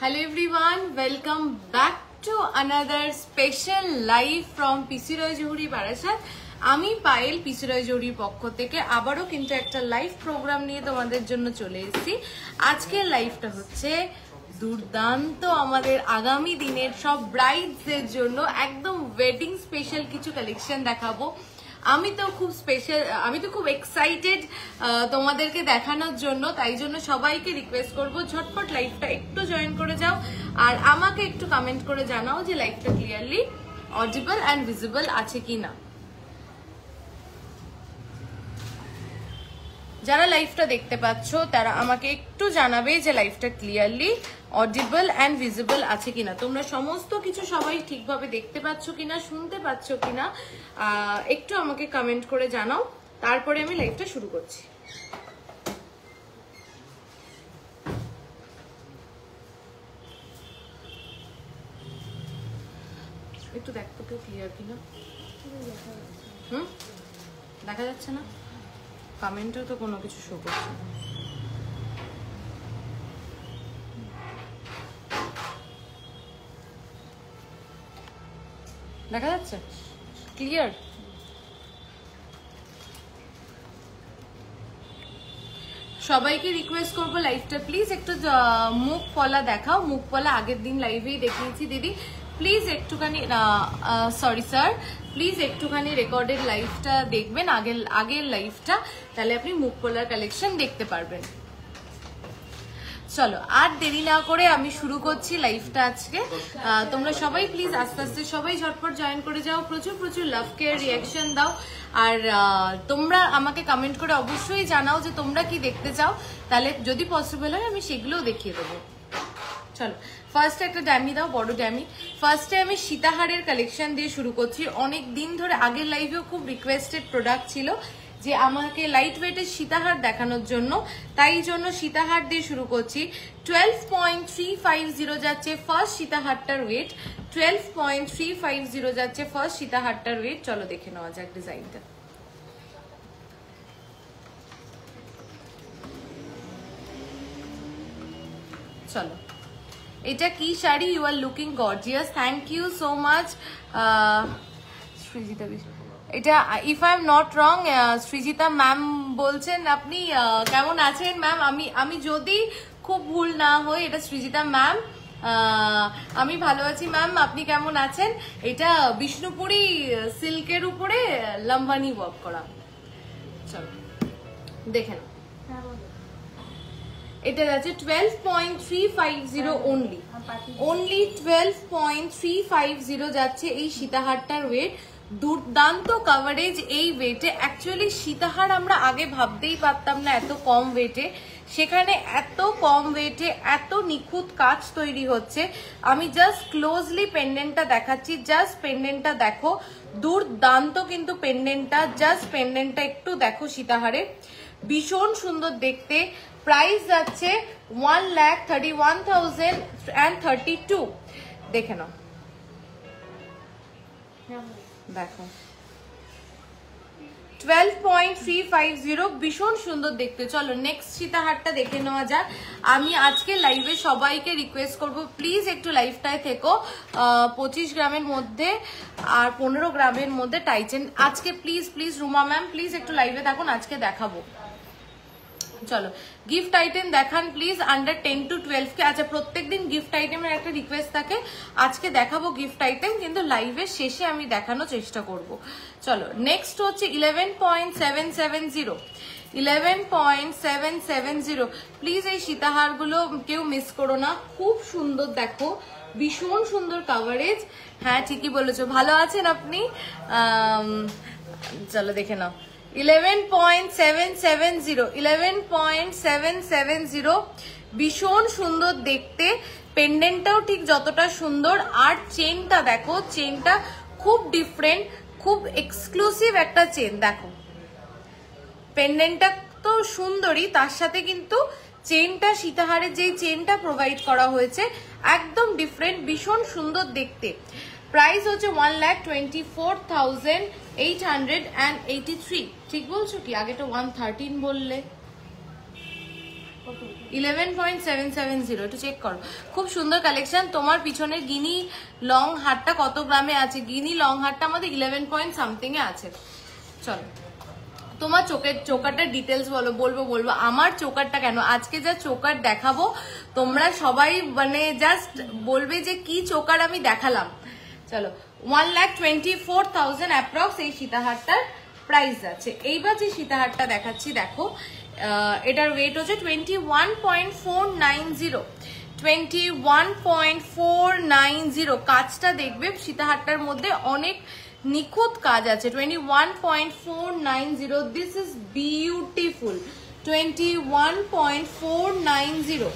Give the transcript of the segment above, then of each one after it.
Hello everyone, welcome back to another special live from PC Roy Johuri Barashat. আমি পায়েল পিসি রয় জহুরির পক্ষ থেকে আবারও কিন্তু একটা লাইভ প্রোগ্রাম নিয়ে তোমাদের জন্য চলে এসেছি। আজকের লাইভটা হচ্ছে দুর্দান্ত আমাদের আগামী দিনের সব ব্রাইডসদের জন্য একদম ওয়েডিং স্পেশাল কিছু কালেকশন দেখাবো। আমি তো খুব এক্সাইটেড তোমাদেরকে দেখানোর জন্য, তাই জন্য সবাইকে রিকোয়েস্ট করব ঝটপট লাইভটা একটু জয়েন করে যাও আর আমাকে একটু কমেন্ট করে জানাও যে লাইভটা ক্লিয়ারলি অডিবল অ্যান্ড ভিজিবল আছে কিনা। যারা লাইভটা দেখতে পাচ্ছ তারা আমাকে একটু জানাবে যে লাইভটা ক্লিয়ারলি অডিবল অ্যান্ড ভিজিবল আছে কিনা। তোমরা সমস্ত কিছু সবাই ঠিকভাবে দেখতে পাচ্ছ কিনা, শুনতে পাচ্ছ কিনা একটু আমাকে কমেন্ট করে জানাও, তারপরে আমি লাইভটা শুরু করছি। একটু দেখো কেউ ক্লিয়ার কিনা। দেখা যাচ্ছে না, কমেন্টও তো কোনো কিছু শো করছে না। দেখা যাচ্ছে ক্লিয়ার? সবাইকে রিকোয়েস্ট করবো লাইভটা প্লিজ একটু মুখ পলা দেখাও। মুখ পলা আগের দিন লাইভেই দেখিয়েছি দিদি, প্লিজ একটুখানি সরি স্যার, প্লিজ একটুখানি রেকর্ডেড লাইভটা দেখবেন, আগের লাইভটা, তাহলে আপনি মুখ পলার কালেকশন দেখতে পারবেন। চলো আর দেরি না করে আমি শুরু করছি লাইভটা আজকে। তোমরা সবাই প্লিজ আস্তে আস্তে সবাই ঝটপট জয়েন করে যাও, প্রচুর প্রচুর লাভ কেয়ার রিয়াকশন দাও, আর তোমরা আমাকে কমেন্ট করে অবশ্যই জানাও যে তোমরা কি দেখতে চাও, তাহলে যদি পসিবল হয় আমি সেগুলোও দেখিয়ে দেবো। চলো ফার্স্ট একটা ড্যামি দাও, বড় ড্যামি। ফার্স্টে আমি সীতাহারের কালেকশন দিয়ে শুরু করছি। অনেক দিন ধরে আগের লাইভেও খুব রিকোয়েস্টেড প্রোডাক্ট ছিল যে আমাকে লাইট ওয়েটের সীতাহার দেখানোর জন্য, তাই জন্য সীতাহার দিয়ে শুরু করছি। 12.350 যাচ্ছে ফার্স্ট সীতাহারটার ওয়েট, 12.350 যাচ্ছে ফার্স্ট সীতাহারটার ওয়েট। চলো দেখে নেওয়া যাক ডিজাইনটা। চলো এটা কি sari? You are looking gorgeous, thank you so much Srijita. এটা if I am not wrong Srijita ma'am বলছেন আপনি কেমন আছেন ম্যাম? আমি যদি খুব ভুল না হই এটা সৃজিতা ম্যাম। আমি ভালো আছি ম্যাম, আপনি কেমন আছেন? এটা বিষ্ণুপুরি সিল্কের উপরে লম্বানি ওয়ার্ক করা। চলো দেখেন, এটা যাচ্ছে 12.350 অনলি 12.350 যাচ্ছে এই সীতাহারটার ওয়েট। দুর্দান্ত কভারেজ এই ওয়েটে। অ্যাকচুয়ালি সীতাহার আমরা আগে ভাবতেই পারতাম না এত কম ওয়েটে, সেখানে এত কম ওয়েটে এত নিখুঁত কাজ তৈরি হচ্ছে। আমি জাস্ট ক্লোজলি পেন্ডেন্টটা দেখাচ্ছি, জাস্ট পেন্ডেন্টটা দেখো, দুর্দান্ত কিন্তু পেন্ডেন্টটা, জাস্ট পেন্ডেন্টটা একটু দেখো সীতাহারে, ভীষণ সুন্দর দেখতে। প্রাইস যাচ্ছে 1,31,032। দেখে নাও, দেখো 12.350, ভীষণ সুন্দর দেখতে। চলো নেক্সট সীতাহারটা দেখে নেওয়া যাক। আমি আজকে লাইভে সবাইকে রিকোয়েস্ট করব প্লিজ একটু লাইভটায় থেকো। 25 গ্রামের মধ্যে আর 15 গ্রামের মধ্যে টাইচেন আজকে প্লিজ রুমা ম্যাম প্লিজ একটু লাইভে থাকুন, আজকে দেখাবো। চলো গিফট আইটেম দেখান প্লিজ আন্ডার 10 to 12 কে। আচ্ছা প্রত্যেকদিন গিফট আইটেমের একটা রিকোয়েস্ট থাকে, আজকে দেখাবো গিফট আইটেম, কিন্তু লাইভের শেষে আমি দেখানোর চেষ্টা করব। চলো নেক্সট হচ্ছে 11.770, 11.770। প্লিজ এই সীতাহারগুলো কেউ মিস করো না, খুব সুন্দর দেখো, ভীষণ সুন্দর কভারেজ। হ্যাঁ ঠিকই বলেছো, ভালো আছেন আপনি? চলো দেখে নাও 11.770, ভীষণ সুন্দর দেখতে। পেন্ডেন্টটাও ঠিক যতটা সুন্দর, আর চেনটা দেখো, চেনটা খুব ডিফারেন্ট, খুব এক্সক্লুসিভ একটা চেন। দেখো পেন্ডেন্টটা তো সুন্দরই, তার সাথে কিন্তু চেনটা, সীতাহারের যেই চেনটা প্রোভাইড করা হয়েছে একদম ডিফারেন্ট, ভীষণ সুন্দর দেখতে। প্রাইস হচ্ছে 1,24,883। ঠিক বলছো কি? আগে তো 113 বললে। 11.770 একটু চেক করো, খুব সুন্দর কালেকশন। তোমার পিছনের গিনি লং হারটা কত গ্রামে আছে? গিনি লং হারটা আমাদের 11 পয়েন্ট সামথিং এ আছে। চলো তোমার চোকারটা ডিটেলস বলো। বলবো আমার চোকারটা কেন আজকে যা চোকার দেখাবো তোমরা সবাই মানে জাস্ট বলবে যে কি চোকার আমি দেখালাম। চলো 1,24,000 অ্যাপ্রক্স এই সীতাহারটার প্রাইস আছে। এইবার যে সীতাহারটা দেখাচ্ছি দেখো, এটার ওয়েট হচ্ছে 21.490, 21.490। কাজটা দেখবে সীতাহারটার মধ্যে অনেক নিখুঁত কাজ আছে। 21.490, this is beautiful. 21.490,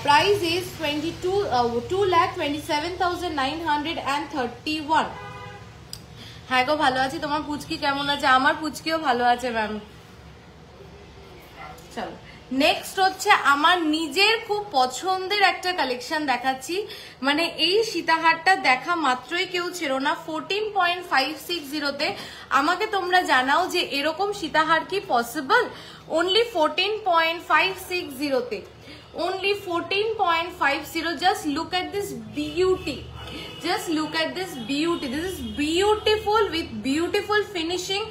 price is 2,27,931। হ্যাঁ গো ভালো আছি, তোমার পুচকি কেমন আছে? আমার পুচকিও ভালো আছে ম্যাম। চলো নেক্সট হচ্ছে আমার নিজের খুব পছন্দের একটা কালেকশন দেখাচ্ছি। মানে এই সীতাহারটা দেখা মাত্রই কেউ ছিল না। 14.560 আমাকে তোমরা জানাও যে এরকম সীতাহার কি possible? Only 14.560, only 14.50. Just look at this beauty, just look at this beauty. This is beautiful with beautiful finishing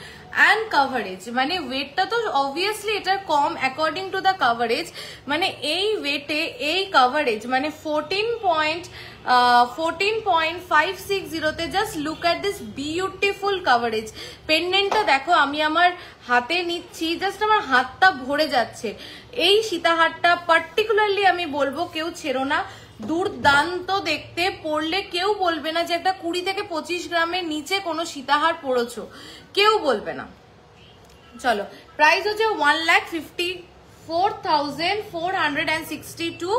and coverage. মানে ওয়েটটা তো অবভিয়াসলি এটা কম অ্যাকর্ডিং টু দ্য কাভারেজ। মানে এই ওয়েটে এই কাভারেজ মানে 14.560 just look at this beautiful coverage. পেন্ডেন্টটা দেখো, আমি আমার হাতে নিচ্ছি, জাস্ট আমার হাতটা ভরে যাচ্ছে। এই সীতাহারটা পার্টিকুলারলি আমি বলবো কেউ ছেড়ো না, দুর্দান্ত দেখতে। পরলে কেউ বলবে না যে একটা 20 থেকে 25 গ্রামের নিচে কোনো সীতাহার পরেছো, কেউ বলবে না। চলো প্রাইস হচ্ছে 1,54,462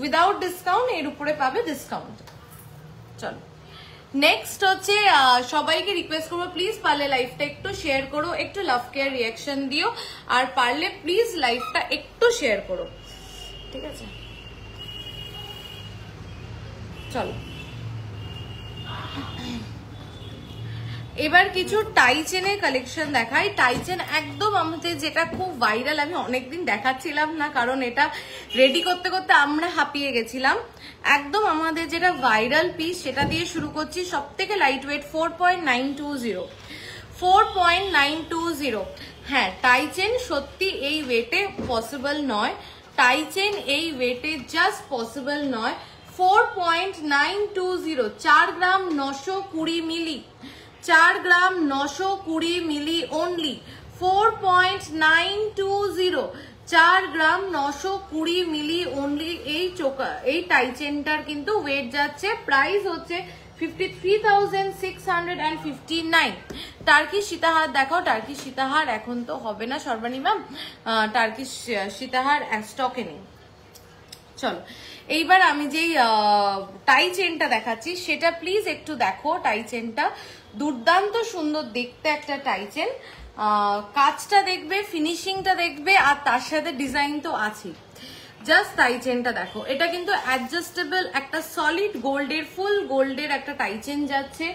উইদাউট ডিসকাউন্ট। এর উপরে পাবে ডিসকাউন্ট। চলো নেক্সট হচ্ছে সবাইকে রিকোয়েস্ট করবো প্লিজ পারলে লাইভটা একটু শেয়ার করো, একটু লাভ কেয়ার রিয়াকশন দিও, আর পারলে প্লিজ লাইভটা একটু শেয়ার করো, ঠিক আছে? চলো এবার কিছু টাই চেনের কালেকশন দেখাই। টাই চেন একদম আমাদের যেটা খুব ভাইরাল, আমি অনেকদিন দেখাচ্ছিলাম না কারণ এটা রেডি করতে করতে আমরা হাঁপিয়ে গেছিলাম। একদম আমাদের যেটা ভাইরাল পিস সেটা দিয়ে শুরু করছি। সব থেকে লাইট ওয়েট 4.920, 4.920। হ্যাঁ টাই চেন সত্যি এই ওয়েটে পসিবল নয়, টাই চেন এই ওয়েটে জাস্ট পসিবল নয়। 4.920, 4 গ্রাম 920 মিলি, 4 গ্রাম 920 মিলি অনলি। 4.920, 4 গ্রাম 920 মিলি অনলি। এই টাই চেনটার কিন্তু ওয়েট যাচ্ছে, প্রাইস হচ্ছে 53,659। টার্কি সীতাহার দেখাও। টার্কি সীতাহার এখন তো হবে না সর্বাণী ম্যাম, টার্কি সীতাহার স্টকে নেই। চলো এইবার আমি যেই টাই চেনটা দেখাচ্ছি সেটা প্লিজ একটু দেখো। টাই চেনটা দুর্দান্ত সুন্দর দেখতে একটা টাই চেন। কাজটা দেখবে, ফিনিশিংটা দেখবে, আর তার সাথে ডিজাইন তো আছে। জাস্ট টাই চেনটা দেখো, এটা কিন্তু অ্যাডজাস্টেবল একটা সলিড গোল্ডের, ফুল গোল্ডের একটা টাই চেন যাচ্ছে।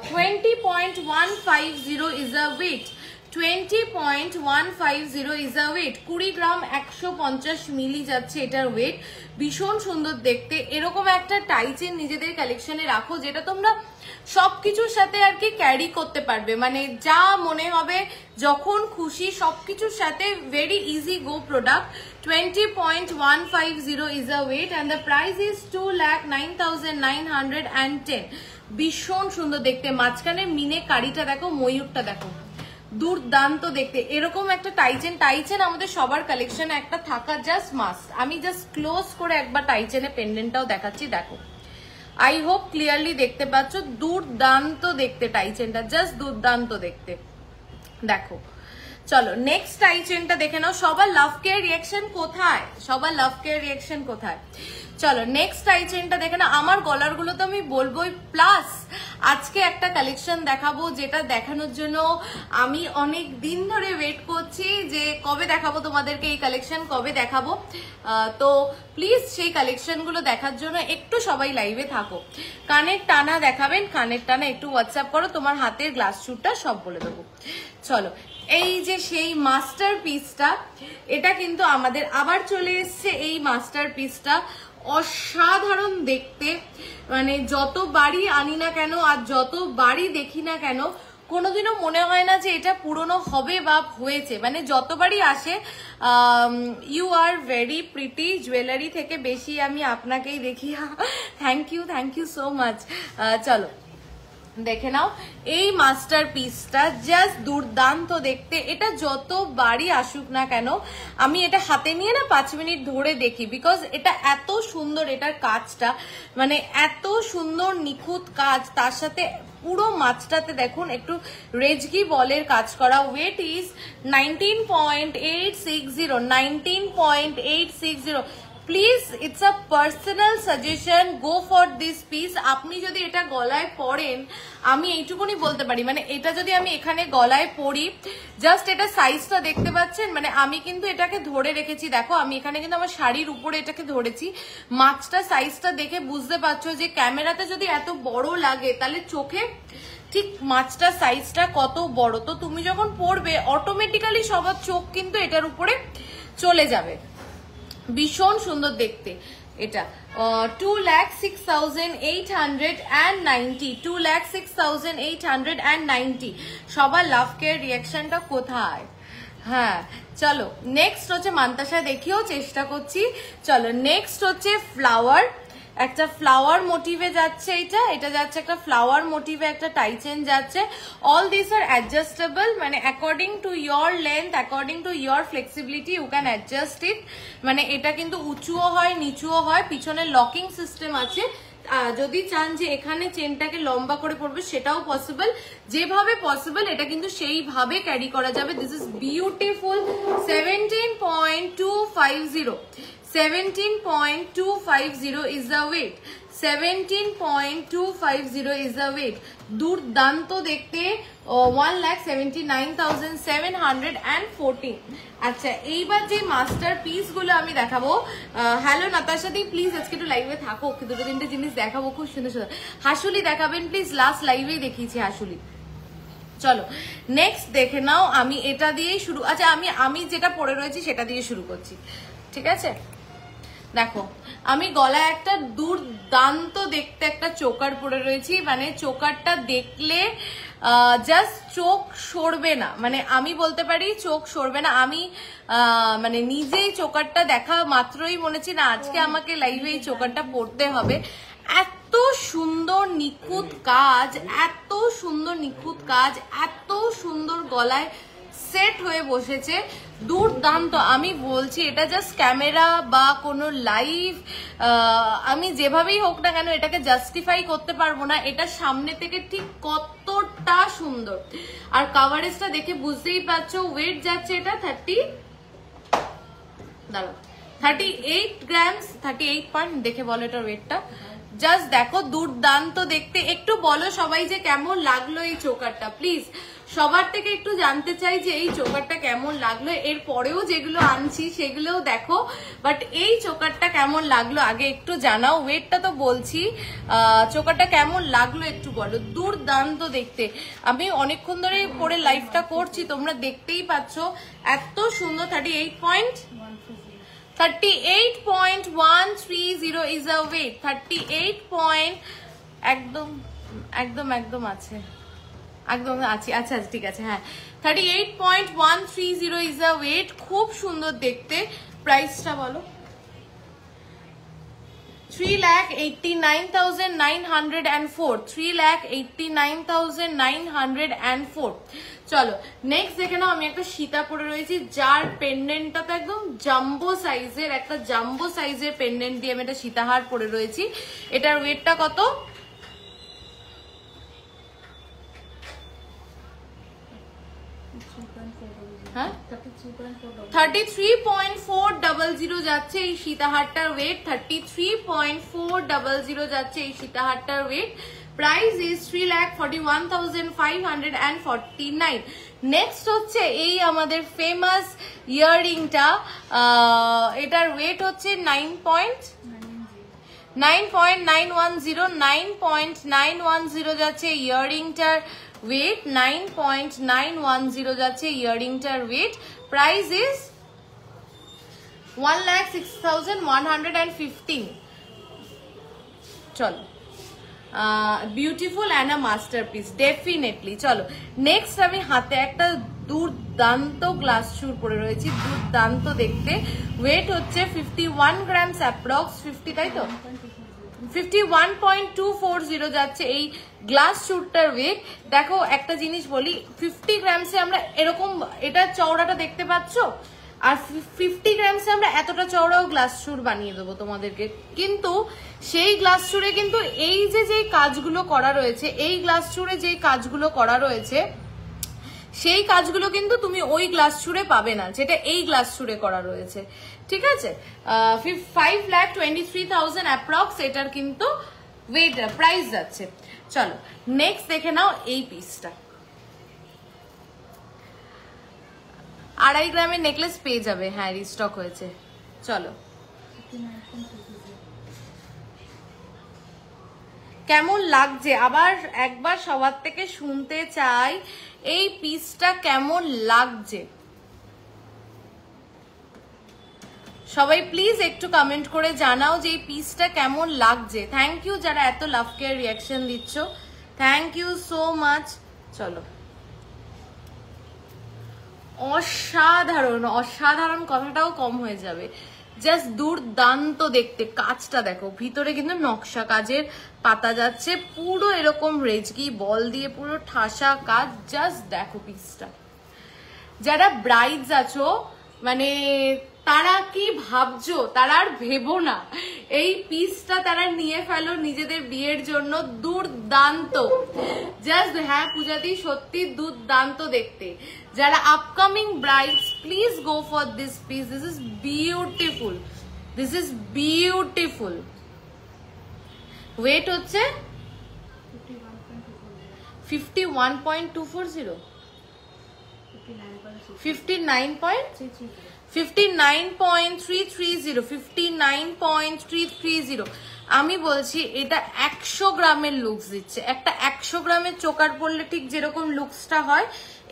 20.150 is a weight, 20.150 is a weight. 20 gram 150 milli যাচ্ছে এটার ওয়েট। ভীষণ সুন্দর দেখতে। এরকম একটা টাই চেন নিজেদের কালেকশনে রাখো যেটা তোমরা সবকিছুর সাথে আর কি ক্যারি করতে পারবে, মানে যা মনে হবে যখন খুশি সবকিছুর সাথে very easy go product. 20.150 is a weight and the price is 2,09,910। ভীষণ সুন্দর দেখতে। মাঝখানে মিনে কারিটা দেখো, ময়ূরটা দেখো, দুর্দান্ত দেখতে। এরকম একটা টাই চেন আমাদের সবার কালেকশনে একটা থাকা জাস্ট মাস্ট। আমি জাস্ট ক্লোজ করে একবার টাই চেনের পেন্ডেন্টটাও দেখাচ্ছি, দেখো। আই হোপ ক্লিয়ারলি দেখতে পাচ্ছ। দুর্দান্ত দেখতে টাই চেনটা, জাস্ট দুর্দান্ত দেখতে, দেখো। চলো নেক্সট টাই চেনটা দেখে নাও। সবার লাভ কেয়ার রিয়াকশন কোথায়? সবার লাভ কেয়ার রিয়াকশন কোথায়? চলো নেক্সট টাই চেনটা দেখে নাও। আমার গলার গুলো তো আমি বলবোই, প্লাস আজকে একটা কালেকশন দেখাবো যেটা দেখানোর জন্য আমি অনেক দিন ধরে ওয়েট করছি যে কবে দেখাবো তোমাদেরকে এই কালেকশন, কবে দেখাবো। তো প্লিজ সেই কালেকশন গুলো দেখার জন্য একটু সবাই লাইভে থাকো। কানের টানা দেখাবেন, কানের টানা একটু হোয়াটসঅ্যাপ করো, তোমার হাতের গ্লাস শুটটা সব বলে দেবো। চলো এই যে সেই মাস্টারপিসটা, এটা কিন্তু আমাদের আবার চলে এসছে। এই মাস্টারপিসটা অসাধারণ দেখতে, মানে যতবারই আনি না কেন আর যতবারই দেখি না কেন কোনোদিনও মনে হয় না যে এটা পুরনো হবে বা হয়েছে, মানে যতবারই আসে you are very pretty. Jewellery থেকে বেশি আমি আপনাকেই দেখি। Thank you so much. চলো দেখে নাও এই মাস্টারপিসটা, জাস্ট দুর্দান্ত দেখতে। এটা যতবারই আসুক না কেন আমি এটা হাতে নিয়ে না 5 মিনিট ধরে দেখি, বিকজ এটা এত সুন্দর, এটার কাজটা মানে এত সুন্দর নিখুঁত কাজ, তার সাথে পুরো মাছটাতে দেখুন একটু রেজগি বলের কাজ করা। Weight is 19.860, 19.860। Please it's a personal suggestion, go for this piece. আপনি যদি এটা গলায় পরেন, আমি এইটুকুনি বলতে পারি, মানে এটা যদি আমি এখানে গলায় পরি, জাস্ট এটা সাইজটা দেখতে পাচ্ছেন, মানে আমি কিন্তু এটাকে ধরে রেখেছি, দেখো আমি এখানে কিন্তু আমার শাড়ির উপরে এটাকে ধরেছি। মাছটা সাইজটা দেখে বুঝতে পারছো যে ক্যামেরাতে যদি এত বড় লাগে তাহলে চোখে ঠিক মাছটার সাইজটা কত বড়। তো তুমি যখন পরবে অটোমেটিক্যালি সবার চোখ কিন্তু এটার উপরে চলে যাবে। ভীষণ সুন্দর দেখতে এটা। 2,06,890, 2,06,890। সবার লাভ কেয়ার রিয়াকশনটা কোথায়? হ্যাঁ চলো নেক্সট হচ্ছে মান্তাসা, দেখিও চেষ্টা করছি। চলো নেক্সট হচ্ছে ফ্লাওয়ার, একটা ফ্লাওয়ার মোটিভে যাচ্ছে। এটা যাচ্ছে একটা ফ্লাওয়ার মোটিভে, একটা টাই চেন যাচ্ছে। অল দিস আর অ্যাডজাস্টেবল, মানে according to your length, according to your flexibility you can adjust it. মানে এটা কিন্তু উঁচুও হয় নিচুও হয়, পিছনে লকিং সিস্টেম আছে। যদি চান যে এখানে চেনটাকে লম্বা করে পড়বে সেটাও পসিবল, যেভাবে পসিবল এটা কিন্তু সেইভাবে ক্যারি করা যাবে। This is beautiful. 17.250, 17.250 is the weight, 17.250 is the weight। দুর্দান্ত দেখতে। 1,79,714। আচ্ছা এইবার যে মাস্টার পিস গুলো আমি দেখাবো। হ্যালো নাতাশা দি, প্লিজ আজকে একটু লাইভে থাকো, দুটো তিনটে জিনিস দেখাবো খুব সুন্দর সুন্দর। হাসুলি দেখাবেন প্লিজ, লাস্ট লাইভেই দেখিয়েছি হাসুলি। চলো নেক্সট দেখে নাও, আমি এটা দিয়েই শুরু। আচ্ছা আমি যেটা পরে রয়েছি সেটা দিয়ে শুরু করছি, ঠিক আছে? দেখো আমি গলায় একটা দুর্দান্ত দেখতে একটা চোকার পরে রয়েছি, মানে চোকারটা দেখলে জাস্ট চোখ সরবে না, মানে আমি বলতে পারি চোখ সরবে না। আমি মানে নিজেই চোকারটা দেখা মাত্রই মনেছি না আজকে আমাকে লাইভে এই চোকারটা পরতে হবে। এত সুন্দর নিখুঁত কাজ, এত সুন্দর নিখুঁত কাজ, এত সুন্দর গলায় সেট হয়ে বসেছে, দুর্দান্ত। আমি বলছি এটা জাস্ট ক্যামেরা বা কোনো লাইভ আমি যেভাবেই হোক না কেন এটাকে জাস্টিফাই করতে পারবো না। এটা সামনে থেকে ঠিক কতটা সুন্দর, আর কাভারেজটা দেখে বুঝতেই পারছো। ওয়েট যাচ্ছে এটা 38 গ্রামস, 38 পয়েন্ট। দেখে বলো এটার ওয়েটটা, জাস্ট দেখো দুর্দান্ত দেখতে। একটু বলো সবাই যে কেমন লাগলো এই চোকারটা, প্লিজ সবার থেকে একটু জানতে চাই যে এই চোকারটা কেমন লাগলো। এর পরেও যেগুলো আনছি সেগুলোও দেখো, বাট এই চোকারটা কেমন লাগলো আগে একটু জানাও। ওয়েটটা তো বলছি, চোকারটা কেমন লাগলো একটু বলো। দুর্দান্ত দেখতে। আমি অনেকক্ষণ ধরে পরে লাইভটা করছি, তোমরা দেখতেই পাচ্ছ এত সুন্দর। 38.130 is a weight, 38 point একদম একদম একদম আছে, একদম আছে। আচ্ছা ঠিক আছে, হ্যাঁ 38.130 is a weight। খুব সুন্দর দেখতে। প্রাইসটা বলো। 3,89,904, 3,89,904। চলো নেক্সট দেখে নাও, আমি একটা সীতা পরে রয়েছি যার পেন্ডেন্টটা তো একদম জাম্বো সাইজের, একটা জাম্বো সাইজের পেন্ডেন্ট দিয়ে আমি একটা সীতাহার পরে রয়েছি। এটার ওয়েটটা কত? 33.400 যাচ্ছে এই সীতাহারটার ওয়েট। 33.400 যাচ্ছে এই সীতাহারটার ওয়েট। Price is 3,41,549। নেক্সট হচ্ছে এই আমাদের ফেমাস ইয়াররিংটা, এটার ওয়েট হচ্ছে 9.910 যাচ্ছে ইয়াররিংটার ওয়েট 9.910 যাচ্ছে ইয়াররিংটার ওয়েট। Price is 1,06,115। চলো, beautiful and a masterpiece definitely. চলো নেক্সট, আমি হাতে একটা দুর্দান্ত গ্লাস শুর পরে রয়েছি, দুর্দান্ত দেখতে। ওয়েট হচ্ছে 51 গ্রামস অ্যাপ্রক্স, 50 তাই তো, 51.240 যাচ্ছে এই গ্লাস শুটটার ওয়েট। দেখো একটা জিনিস বলি, 50 গ্রামসে আমরা এরকম এটা চওড়াটা দেখতে পাচ্ছ, আর 50 গ্রামসে আমরা এতটা চওড়াও গ্লাস শুট বানিয়ে দেবো তোমাদেরকে। কিন্তু সেই গ্লাস শুটে কিন্তু এই যে কাজগুলো করা রয়েছে, এই গ্লাস শুটে যে কাজগুলো করা রয়েছে, সেই কাজগুলো কিন্তু তুমি ওই গ্লাস শুটে পাবে না, যেটা এই গ্লাস শুটে করা রয়েছে। ঠিক আছে, 5,23,000 অ্যাপ্রক্স এটার কিন্তু ওয়েট প্রাইস যাচ্ছে। চলো নেক্সট দেখে নাও এই পিসটা। 2.5 গ্রামের নেকলেস পেয়ে যাবে, হ্যাঁ রিস্টক হয়েছে। চলো, কেমন লাগছে আবার একবার সবার থেকে শুনতে চাই, এই পিসটা কেমন লাগছে সবাই প্লিজ একটু কমেন্ট করে জানাও যে এই পিসটা কেমন লাগছে। থ্যাংক ইউ যারা এত লাভ কেয়ার রিয়াকশন দিচ্ছ, থ্যাংক ইউ সো মাচ। চলো, অসাধারণ, অসাধারণ কথাটাও কম হয়ে যাবে, জাস্ট দুর্দান্ত দেখতে। কাজটা দেখো, ভিতরে কিন্তু নকশা কাজের পাতা যাচ্ছে, পুরো এরকম রেজকি বল দিয়ে পুরো ঠাসা কাজ। জাস্ট দেখো পিসটা। যারা ব্রাইডস আছো মানে তারা কি ভাবছো, তারা আর ভেবো না, এই পিসটা তারা নিয়ে ফেলো নিজেদের বিয়ের জন্য। দুর্দান্ত, জাস্ট হ্যাঁ পূজাদি সত্যি দুর্দান্ত দেখতে। যারা upcoming brides please go for this piece, this is beautiful, this is beautiful. Weight হচ্ছে 51.240, 59.330। আমি বলছি এটা 100 গ্রামের লুকস দিচ্ছে। একটা 100 গ্রামের চোকার পরলে ঠিক যেরকম লুকসটা হয়,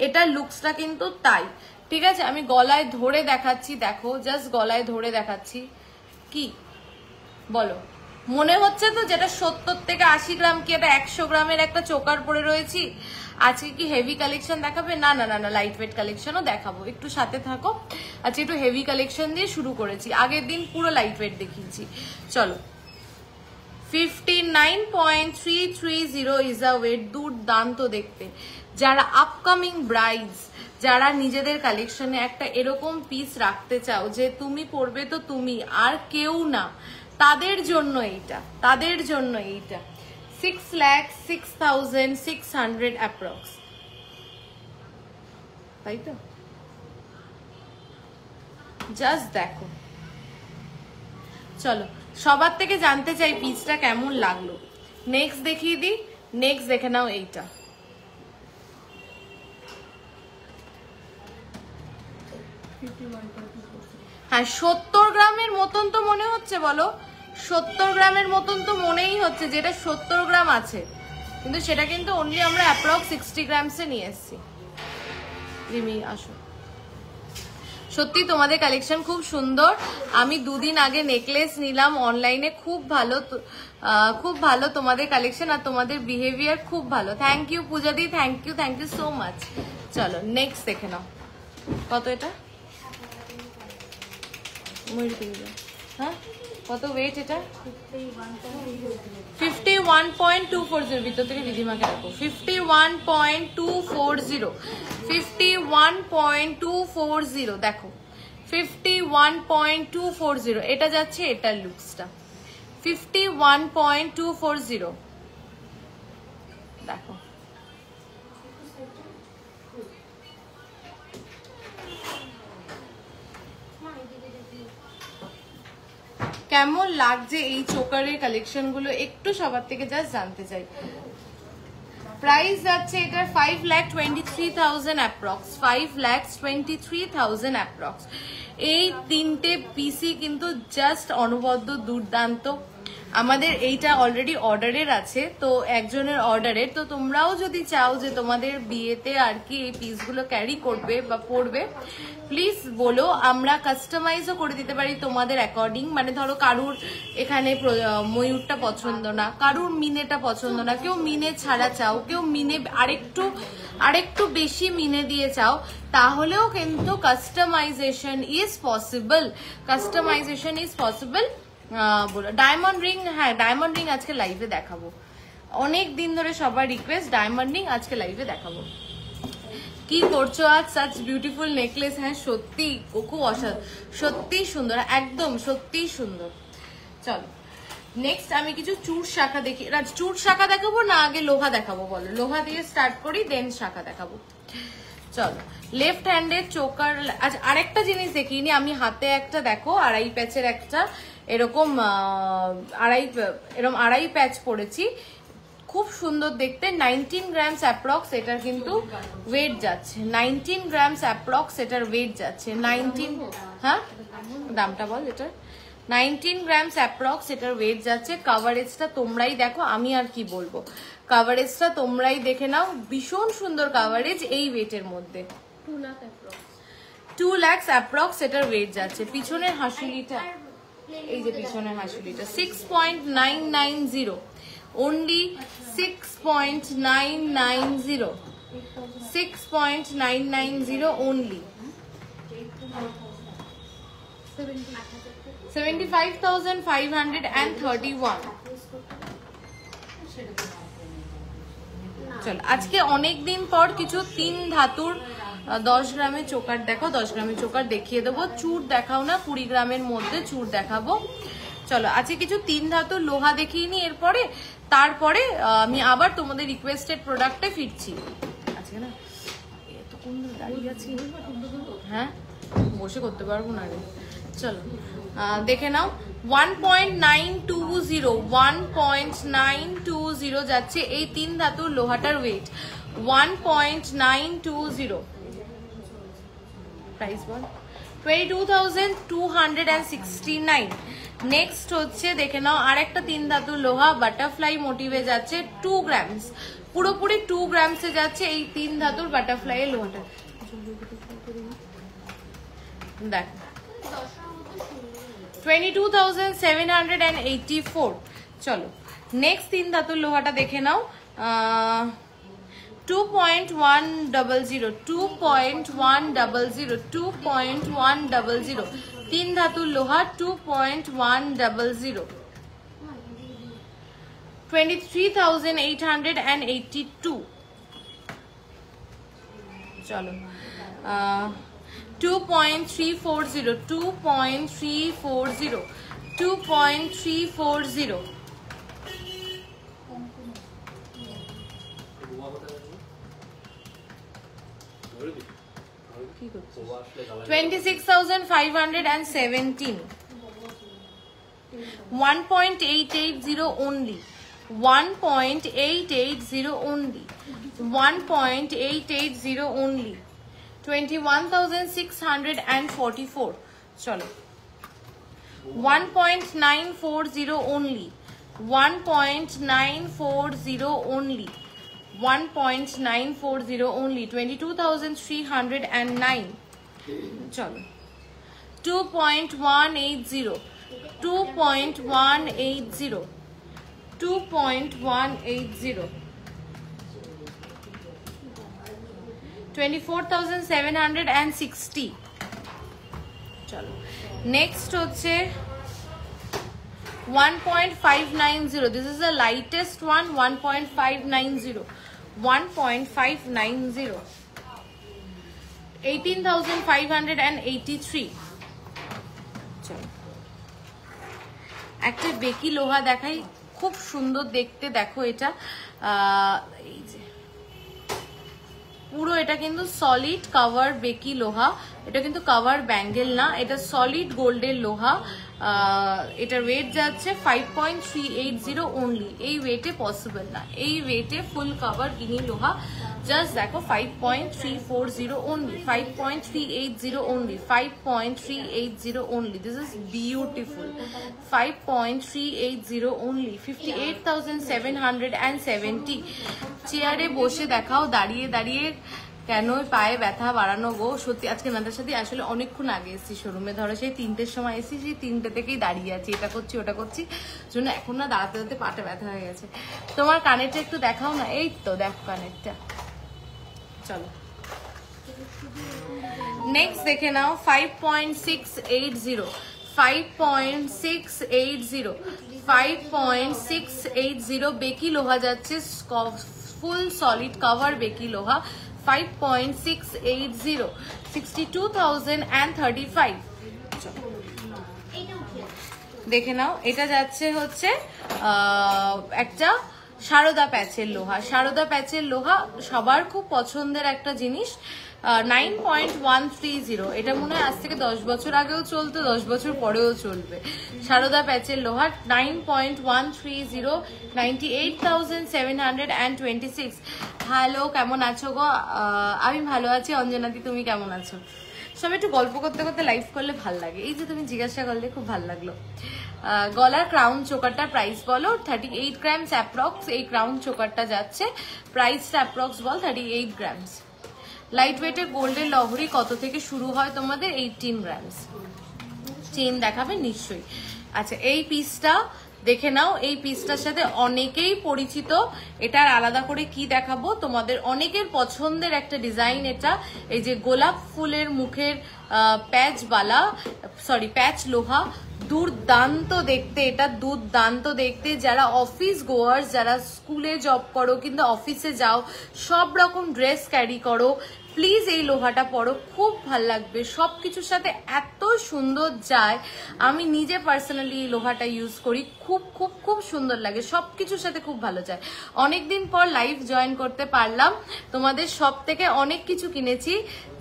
এটা লুকসটা কিন্তু তাই। ঠিক আছে, আমি গলায় ধরে দেখাচ্ছি, দেখো জাস্ট গলায় ধরে দেখাচ্ছি। কি বলো, মনে হচ্ছে তো যেটা 70 থেকে 80 গ্রাম, কি এটা 100 গ্রামের একটা চোকার পরে রয়েছি? আজকে কি হেভি কালেকশন দেখাবে? না না না না, লাইট ওয়েট কালেকশনও দেখাবো, একটু সাথে থাকো। আজকে একটু হেভি কালেকশন দিয়ে শুরু করেছি, আগের দিন পুরো লাইট ওয়েট দেখিয়েছি। চলো, 59.330 ইজ আ ওয়েট। দুর্দান্ত দেখতে। যারা আপকামিং ব্রাইডস, যারা নিজেদের কালেকশনে একটা এরকম পিস রাখতে চাও যে তুমি পরবে তো তুমি আর কেউ না, তাদের জন্য এইটা, তাদের জন্য এইটা। 6,06,600 অ্যাপ্রক্স, তাই তো? জাস্ট দেখো। চলো, সবার থেকে জানতে চাই পিসটা কেমন লাগলো। নেক্সট দেখিয়ে দিই, নেক্সট দেখে নাও এইটা। হ্যাঁ 70 গ্রামের মতন তো মনে হচ্ছে, বলো 70 গ্রামের মতন তো মনেই হচ্ছে, যেটা 70 গ্রাম আছে, কিন্তু সেটা কিন্তু অনলি আমরা অ্যাপ্রক্স 60 গ্রামসে নিয়ে এসেছি। রিমি আসো। সত্যি তোমাদের কালেকশন খুব সুন্দর। আমি দুদিন আগে নেকলেস নিলাম অনলাইনে, খুব ভালো, খুব ভালো তোমাদের কালেকশন, আর তোমাদের বিহেভিয়ার খুব ভালো। থ্যাংক ইউ পূজাদি, থ্যাংক ইউ সো মাচ। চলো নেক্সট দেখে নাও। কত এটা? হ্যাঁ কত ওয়েট এটা? 51.240। ভিতর থেকে দিদিমাকে রাখো। 51.240, 51.240 দেখো, 51.240 এটা যাচ্ছে, এটার লুকসটা 51.240 দেখো। কেমন লাগছে এই চোকারের কালেকশন গুলো একটু সবার থেকে জাস্ট জানতে চাই। প্রাইস যাচ্ছে এটার 5,23,000 অ্যাপ্রক্স, 5,23,000 অ্যাপ্রক্স। এই তিনটে পিসি কিন্তু জাস্ট অনবদ্য দুর্দান্ত। আমাদের এইটা অলরেডি অর্ডারের আছে, তো একজনের অর্ডারের। তো তোমরাও যদি চাও যে তোমাদের বিয়েতে আর কি এই পিসগুলো ক্যারি করবে বা পরবে, প্লিজ বলো, আমরা কাস্টমাইজও করে দিতে পারি তোমাদের অ্যাকর্ডিং। মানে ধরো কারুর এখানে ময়ূরটা পছন্দ না, কারুর মিনেটা পছন্দ না, কেউ মিনে ছাড়া চাও, কেউ মিনে আরেকটু বেশি মিনে দিয়ে চাও, তাহলেও কিন্তু customization is possible. Customization is possible. বলো ডায়মন্ড রিং। হ্যাঁ, ডায়মন্ড রিং আজকে লাইভে দেখাবো। অনেক দিন ধরে সবার রিকোয়েস্ট, ডায়মন্ড রিং আজকে লাইভে দেখাবো। কি করছো আজ? Such beautiful necklace. হ্যাঁ সত্যি খুব অসাধারণ, সত্যি সুন্দর, একদম সত্যি সুন্দর। চলো নেক্সট আমি কিছু চুর শাখা দেখি। চুর শাখা দেখাবো না আগে লোহা দেখাবো? বলো, লোহা দিয়ে স্টার্ট করি, দেন শাখা দেখাবো। চলো, লেফট হ্যান্ডের চোকার। আচ্ছা আরেকটা জিনিস দেখিনি আমি, হাতে একটা দেখো আড়াই প্যাচের একটা এরকম আড়াই প্যাচ পড়েছি, খুব সুন্দর দেখতে। 19 গ্রামস অ্যাপ্রক্স এটার কিন্তু ওয়েট যাচ্ছে, 19 গ্রামস অ্যাপ্রক্স এটার ওয়েট যাচ্ছে। 19, হ্যাঁ দামটা বল এটার। 19 গ্রামস অ্যাপ্রক্স এটার ওয়েট যাচ্ছে। কাভারেজটা তোমরাই দেখো, আমি আর কি বলবো, কাভারেজটা তোমরাই দেখে নাও, ভীষণ সুন্দর কাভারেজ এই ওয়েটের মধ্যে। 2 লাখ অ্যাপ্রক্স এটার ওয়েট যাচ্ছে। পিছনের হাসুলিটা, এই যে পিছনের হাসুলিটা 6.990 only, 6.990, 6.990 only, 75,531। চল আজকে অনেকদিন পর কিছু 3 ধাতুর 10 গ্রামের চোকার দেখো, 10 গ্রামের চোকার দেখিয়ে দেবো। চুর দেখাও না, 20 গ্রামের মধ্যে চুর দেখাবো। চলো আজকে কিছু 3 ধাতুর লোহা দেখিয়ে নি, এরপরে তারপরে আমি আবার তোমাদের রিকোয়েস্টেড প্রোডাক্টে ফিরছি। আজকে না এতক্ষণ দাঁড়িয়ে আছি, হ্যাঁ বসে করতে পারবো না রে। চলো দেখে নাও, 1.920, 1.920 যাচ্ছে এই 3 ধাতুর লোহাটার ওয়েট। 1.920 প্রাইস বল, 22,269। নেক্সট হচ্ছে দেখে নাও আরেকটা 3 ধাতুর লোহা, বাটারফ্লাই মোটিভে যাচ্ছে, 2 গ্রামস, পুরোপুরি 2 গ্রামসে যাচ্ছে এই 3 ধাতুর বাটারফ্লাই এর লোহাটা। দেখ 22,784। চলো নেক্সট 3 ধাতুর লোহাটা দেখে নাও, 2.100, 2.100, 2.100, 3 ধাতুর লোহা 2.100, 23,882। চলো 2.340, 2.340, 2.340, 26,517, 1.880 only, 1.880 only, 1.880 only, 21,644। চলো 1.940 only, 1.940 only, 1.940 only, 22,309। চলো 2.180, 2.180, 2.180, 24,760। চলো নেক্সট হচ্ছে 1.590, this is the lightest one, 1.590, 1.590, 18,583। চলো একটা বেকি লোহা দেখাই, খুব সুন্দর দেখতে, দেখো এটা এই যে পুরো, এটা কিন্তু সলিড কাভার বেকি লোহা, এটা কিন্তু কাভার ব্যাঙ্গেল না, এটা সলিড গোল্ডের লোহা। এটার ওয়েট যাচ্ছে 5.380 অনলি। এই ওয়েটে পসিবল না, এই ওয়েটে ফুল কাভার গিনি লোহা জাস্ট দেখো 5.340 only, 5.380 only, 5.380 only. This is beautiful. 5.380 only, 58,770. চেয়ারে বসে দেখাও, দাঁড়িয়ে দাঁড়িয়ে কেন পায়ে ব্যথা বাড়ানো গো। সত্যি আজকে নাতাশাদি আসলে অনেকক্ষণ আগে এসেছি শোরুমে, ধরো সেই 3টের সময় এসেছি, সেই 3টে থেকেই দাঁড়িয়ে আছি, এটা করছি ওটা করছি, জন্য এখন না দাঁড়াতে দাঁড়াতে পাটা ব্যথা হয়ে গেছে। তোমার কানেরটা একটু দেখাও না। এই তো দেখো কানেরটা। চলো নেক্সট দেখে নাও 5.680, 5.680, 5.680 বেকি লোহা যাচ্ছে, ফুল সলিড কভার বেকি লোহা, 5.680, 62,035। দেখে নাও এটা যাচ্ছে হচ্ছে একটা সারদা প্যাচের লোহা। সারদা প্যাচের লোহা সবার খুব পছন্দের একটা জিনিস। 9.130, এটা মনে হয় আজ থেকে 10 বছর আগেও চলতো, 10 বছর পরেও চলবে। সারদা প্যাচের লোহা 9.130, 98,726। হ্যালো, কেমন আছো গো? আমি ভালো আছি অঞ্জনাদি, তুমি কেমন আছো? সব একটু গল্প করতে করতে লাইভ করলে ভাল লাগে। এই যে তুমি জিজ্ঞাসা করলে খুব ভাল লাগলো। গলার ক্রাউন চোকারটা প্রাইস বলো। 38 গ্রামস অ্যাপ্রক্স এই ক্রাউন চোকারটা যাচ্ছে। প্রাইসটা অ্যাপ্রক্স বল। 38 গ্রামস। লাইট ওয়েটের গোল্ডের লহরি কত থেকে শুরু হয় তোমাদের? 18 গ্রামস। চেন দেখাবে নিশ্চয়ই। আচ্ছা, এই পিসটা দেখে নাও। এই পিসটার সাথে অনেকেই পরিচিত। এটার আলাদা করে কি দেখাবো, তোমাদের অনেকের পছন্দের একটা ডিজাইন এটা। এই যে গোলাপ ফুলের মুখের প্যাচ লোহা, দুর্দান্ত দেখতে, এটা দুর্দান্ত দেখতে। যারা অফিস গোয়ার্স, যারা স্কুলে জব করো কিন্তু অফিসে যাও, সব রকম ড্রেস ক্যারি করো, প্লিজ এই লোহাটা পরো, খুব ভাল লাগবে। সব কিছুর সাথে এত সুন্দর যায়। আমি নিজে পার্সোনালি এই লোহাটা ইউজ করি, খুব খুব খুব সুন্দর লাগে, সব কিছুর সাথে খুব ভালো যায়। অনেকদিন পর লাইভ জয়েন করতে পারলাম, তোমাদের সব থেকে অনেক কিছু কিনেছি।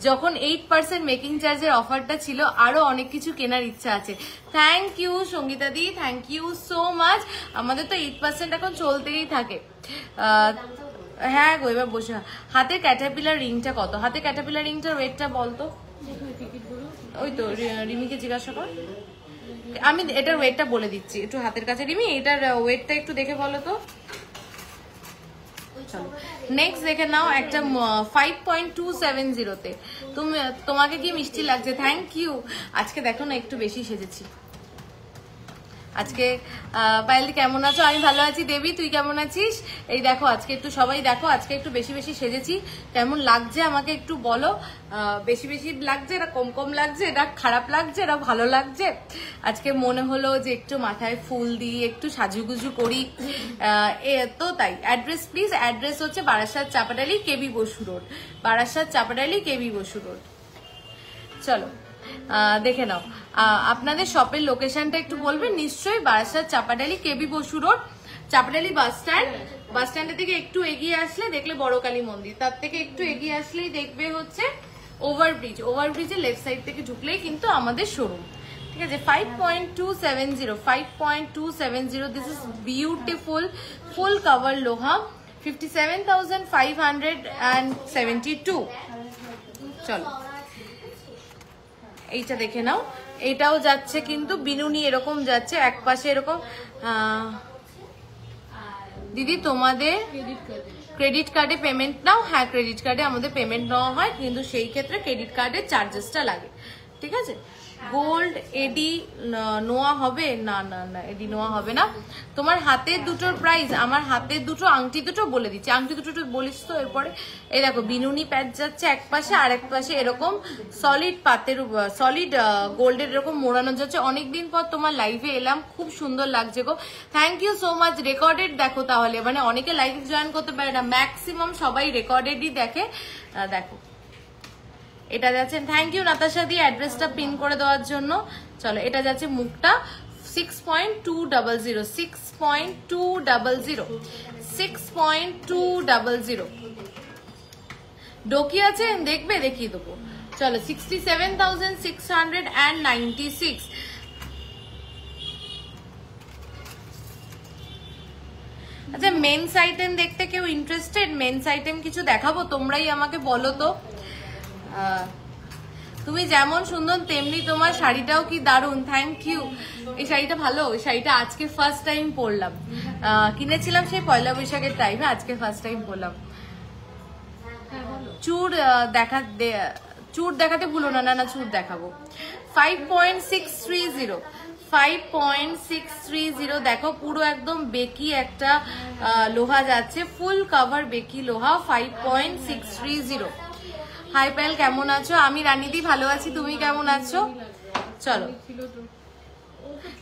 যখন 8% মেকিং চার্জের অফারটা ছিল, আরো অনেক কিছু কেনার ইচ্ছা আছে। থ্যাংক ইউ সঙ্গীতা দি, থ্যাংক ইউ সো মাচ। আমাদের তো 8% এখন চলতেই থাকে। হ্যাঁ গো, এবার বসে। হাতে ক্যাটারপিলার রিংটা কত? হাতে ক্যাটারপিলার রিংটার ওয়েটটা বলতো। ওই তো রিমিকে জিজ্ঞাসা কর, আমি এটার ওয়েটটা বলে দিচ্ছি একটু হাতের কাছে। রিমি, এটার ওয়েটটা একটু দেখে বলো তো। চলো নেক্সট দেখে নাও একটা 5.270 তে। তোমাকে কি মিষ্টি লাগছে? Thank you. আজকে দেখো না একটু বেশি সেজেছি আজকে। পায়েলদি কেমন আছো? আমি ভালো আছি। দেবী, তুই কেমন আছিস? এই দেখো আজকে একটু সবাই দেখো, আজকে একটু বেশি বেশি সেজেছি। কেমন লাগছে আমাকে একটু বলো। বেশি বেশি লাগছে, এটা কম কম লাগছে, এটা খারাপ লাগছে, এটা ভালো লাগছে? আজকে মনে হলো যে একটু মাথায় ফুল দিই, একটু সাজুগুজু করি, তো তাই। Address please. অ্যাড্রেস হচ্ছে বারাসাত চাপাডালি, কেবি বসু রোড। বারাসাত চাপাডালি, কেবি বসু রোড। চলো দেখে নাও। আপনাদের শপের লোকেশনটা একটু বলবেন নিশ্চয়ই। বারাসাত চাপাডালি, কেবি বসু রোড, চাপাডালি বাস স্ট্যান্ডের থেকে একটু এগিয়ে আসলে দেখলে বড় কালী মন্দির, তার থেকে একটু এগিয়ে আসলেই দেখবে হচ্ছে ওভারব্রিজ। ওভারব্রিজের লেফট সাইড থেকে ঢুকলেই কিন্তু আমাদের শোরুম। ঠিক আছে। 5.270, 5.270। This is beautiful full cover লোহা, 57,572। চলো এইটা দেখে নাও। এটাও যাচ্ছে কিন্তু বিনুনি এরকম যাচ্ছে, এক পাশে এরকম। দিদি তোমাদের ক্রেডিট কার্ডে পেমেন্ট নাও? হ্যাঁ, ক্রেডিট কার্ডে আমাদের পেমেন্ট নেওয়া হয়, কিন্তু সেই ক্ষেত্রে ক্রেডিট কার্ডের চার্জেসটা লাগে। ঠিক আছে। গোল্ড এডি নোয়া হবে না? না না, এডি নোয়া হবে না। তোমার হাতের দুটোর প্রাইস, আমার হাতের দুটো আংটি দুটো বলে দিচ্ছি। আংটি দুটো বলিস তো এরপরে। এই দেখো বিনুনি প্যাচ যাচ্ছে এক পাশে, আর এক পাশে এরকম সলিড সলিড গোল্ডের এরকম মোড়ানো যাচ্ছে। অনেকদিন পর তোমার লাইভে এলাম, খুব সুন্দর লাগছে গো। Thank you so much. Recorded দেখো তাহলে, মানে অনেকে লাইভ জয়েন করতে পারে না, ম্যাক্সিমাম সবাই রেকর্ডেডই দেখে। দেখো এটা যাচ্ছে। থ্যাংক ইউ নাতাশা দি অ্যাড্রেসটা পিন করে দেওয়ার জন্য। চলো এটা যাচ্ছে মুখটা 6.200, 6.200, 6.200। ডোকি আছে দেখবে, দেখিয়ে দেবো। চলো 67,696। আচ্ছা মেন্স আইটেম দেখতে কেউ ইন্টারেস্টেড? মেন্স আইটেম কিছু দেখাবো, তোমরাই আমাকে বলো তো। তুমি যেমন সুন্দর তেমনি তোমার শাড়িটাও কি দারুণ, থ্যাংক ইউ। এই শাড়িটা ভালো, এই শাড়িটা আজকে ফার্স্ট টাইম পরলাম, কিনেছিলাম সেই পয়লা বৈশাখের টাইমে, আজকে ফার্স্ট টাইম পরলাম। চুড় চুড় দেখাতে ভুলো না। না চুড় দেখাবো। 5.630 5.630 দেখো, পুরো একদম বেকি একটা লোহা যাচ্ছে, ফুল কভার বেকি লোহা। 5.630। হাই পায়েল, কেমন আছো? আমি রানীদি ভালো আছি, তুমি কেমন আছো? চলো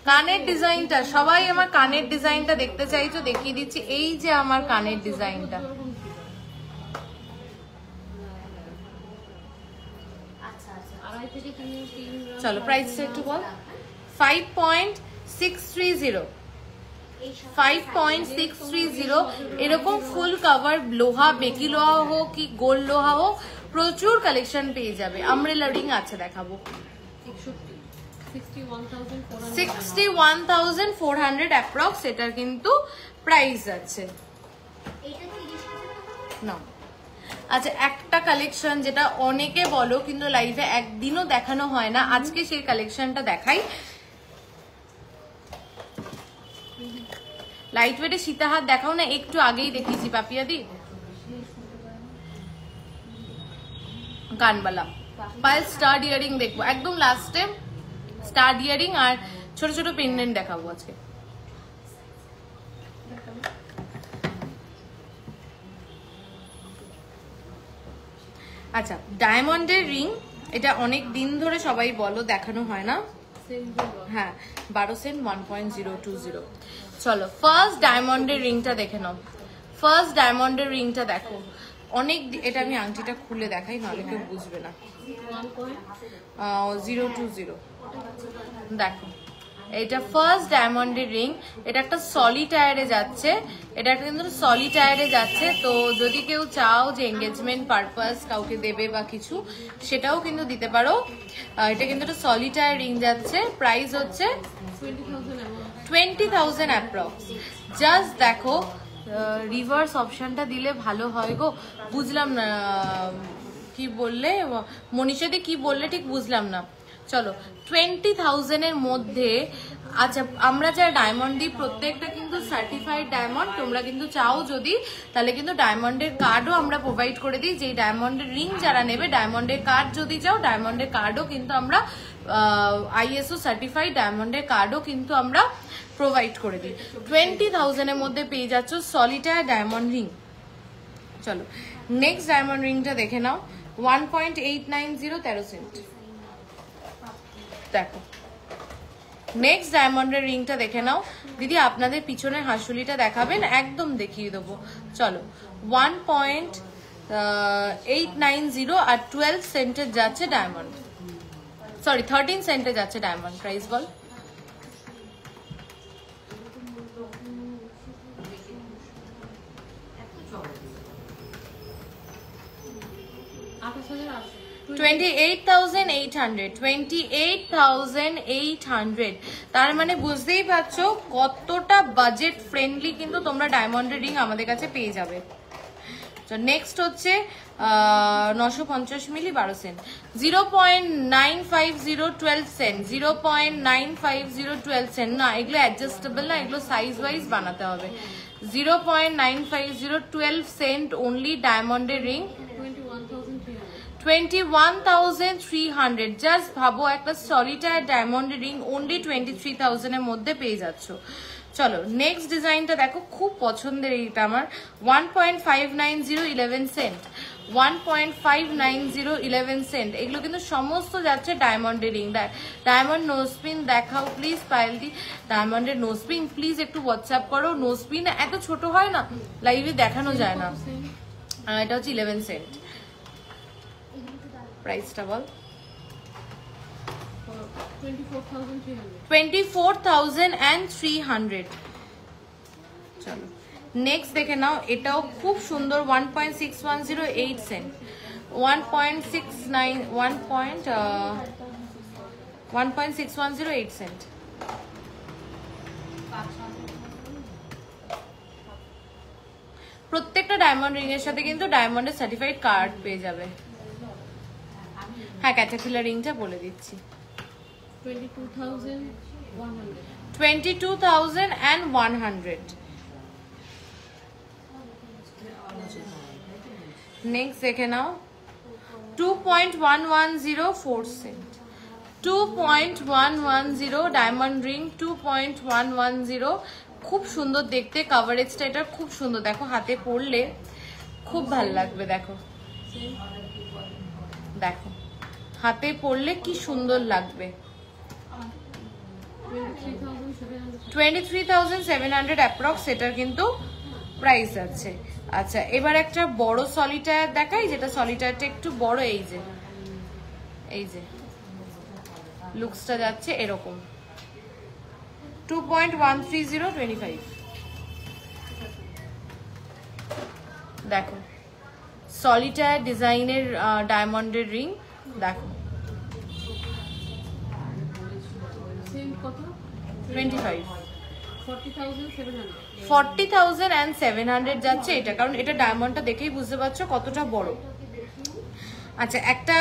কানের ডিজাইনটা, সবাই আমার কানের ডিজাইনটা দেখতে চাইছো, দেখিয়ে দিচ্ছি। এই যে আমার কানের ডিজাইনটা, চলো প্রাইসটা একটু বল। 5.630 5.630 এরকম ফুল কভার লোহা, বেকি লোহা হোক কি গোল্ড লোহা হোক, প্রচুর কালেকশন পেয়ে যাবে। আমব্রেলা রিং আছে, দেখাবো। 61,400 অ্যাপ্রক্স এটার কিন্তু প্রাইস আছে না। আচ্ছা একটা কালেকশন যেটা অনেকে বলো কিন্তু লাইভে একদিনও দেখানো হয় না, আজকে সেই কালেকশনটা দেখাই। লাইট ওয়েটে সীতাহার দেখাও না, একটু আগেই দেখিয়েছি পাপিয়াদি। কানবালা পায়েল স্টাড ইয়ারিং দেখবো একদম লাস্টে, স্টাড ইয়ারিং আর ছোট ছোট পেন্ডেন্ট দেখাবো আজকে। আচ্ছা ডায়মন্ডের রিং, এটা অনেক দিন ধরে সবাই বলো দেখানো হয় না। হ্যাঁ 12 সেন্ট 1.020। চলো ফার্স্ট ডায়মন্ডের রিংটা দেখে নাও। ফার্স্ট ডায়মন্ডের রিংটা দেখো, অনেক, এটা আমি আংটিটা খুলে দেখাই, নাহলে কেউ বুঝবে না। 020 দেখো, এটা ফার্স্ট ডায়মন্ডের রিং। এটা একটা সলিটায়ারে যাচ্ছে, এটা কিন্তু সলিটায়ারে যাচ্ছে। তো যদি কেউ চাও যে এঙ্গেজমেন্ট পারপাস কাউকে দেবে বা কিছু, সেটাও কিন্তু দিতে পারো। এটা কিন্তু একটা সলিটায়ার রিং যাচ্ছে, প্রাইস হচ্ছে 20,000 অ্যাপ্রক্স। জাস্ট দেখো, রিভার্স অপশনটা দিলে ভালো হয় গো, বুঝলাম না কি বললে মনীষাদি, কি বললে ঠিক বুঝলাম না। চলো 20,000 এর মধ্যে। আচ্ছা আমরা যারা ডায়মন্ড দিই প্রত্যেকটা কিন্তু সার্টিফাইড ডায়মন্ড, তোমরা কিন্তু চাও যদি তাহলে কিন্তু ডায়মন্ডের কার্ডও আমরা প্রোভাইড করে দিই। যে ডায়মন্ডের রিং যারা নেবে, ডায়মন্ডের কার্ড যদি চাও, ডায়মন্ডের কার্ডও কিন্তু আমরা ISO সার্টিফাইড ডায়মন্ডের কার্ডও কিন্তু আমরা প্রোভাইড করে দিই। 20,000 এর মধ্যে পেয়ে যাচ্ছ সলিটায়ার ডায়মন্ড রিং। চলো নেক্সট ডায়মন্ড রিংটা দেখে নাও। 1.890 13 সেন্ট। দেখো নেক্সট ডায়মন্ডের রিংটা দেখে নাও। দিদি আপনাদের পিছনে হাসুলিটা দেখাবেন, একদম দেখিয়ে দেবো। চলো 1.890 আর 12 সেন্টের যাচ্ছে ডায়মন্ড, সরি 13 সেন্টে যাচ্ছে ডায়মন্ড। প্রাইস বল। $28,800 তার মানে বুঝতেই পারছো কতটা বাজেট ফ্রেন্ডলি কিন্তু তোমরা ডায়মন্ডের রিং আমাদের কাছে পেয়ে যাবে। নেক্সট হচ্ছে 950 মিলি 12 সেন্ট। 0.950 12 সেন্ট। 0.950 12 সেন্ট না, এগুলো অ্যাডজাস্টেবল না, এগুলো সাইজ ওয়াইজ বানাতে হবে। 0.950 12 সেন্ট অনলি ডায়মন্ডের রিং। 21,300। জাস্ট ভাবো একটা সলিটায়ার ডায়মন্ড রিং অনলি 23,000 এর মধ্যে পেয়ে যাচ্ছ। চলো নেক্সট ডিজাইনটা দেখো, খুব পছন্দের এইটা আমার। 1.590 11 সেন্ট। 1.590 11 সেন্ট। এগুলো কিন্তু সমস্ত যাচ্ছে ডায়মন্ডের রিং। ডায়মন্ড নোজপিন দেখাও প্লিজ পায়েলদি। ডায়মন্ডের নোজপিন প্লিজ একটু হোয়াটসঅ্যাপ করো। নোজপিন এত ছোট হয় না, লাইভে দেখানো যায় না। এটা হচ্ছে 11 সেন্ট। প্রাইসটা বল। 24,300। চলো নেক্সট দেখে নাও, এটাও খুব সুন্দর। 1.610 8 সেন্ট। 1.610 8 সেন্ট। প্রত্যেকটা ডায়মন্ড রিং এর সাথে কিন্তু ডায়মন্ডের সার্টিফাইড কার্ড পেয়ে যাবে। হ্যাঁ, ক্যাটারপিলার রিংটা বলে দিচ্ছি, 22,100। নেক্সট দেখে নাও 2.110 সেন্ট, 2.110 ডায়মন্ড রিং, 2.110। খুব সুন্দর দেখতে, কভারেজটা এটা খুব সুন্দর। দেখো হাতে পরলে খুব ভালো লাগবে। দেখো দেখো হাতে পরলে কি সুন্দর লাগবে। 23,700 অ্যাপ্রক্স এটার কিন্তু প্রাইস আছে। আচ্ছা, এবার একটা বড় সলিটায়ার দেখাই, যেটা সলিটায়ারটা একটু বড়। এই যে লুকসটা যাচ্ছে এরকম, 2.13025। দেখো সলিটায়ার ডিজাইনের ডায়মন্ডের রিং। দেখো 25, 40,700 যাচ্ছে এটা, কারণ এটা ডায়মন্ডটা দেখেই বুঝতে পারছো কতটা বড়। আচ্ছা, একটা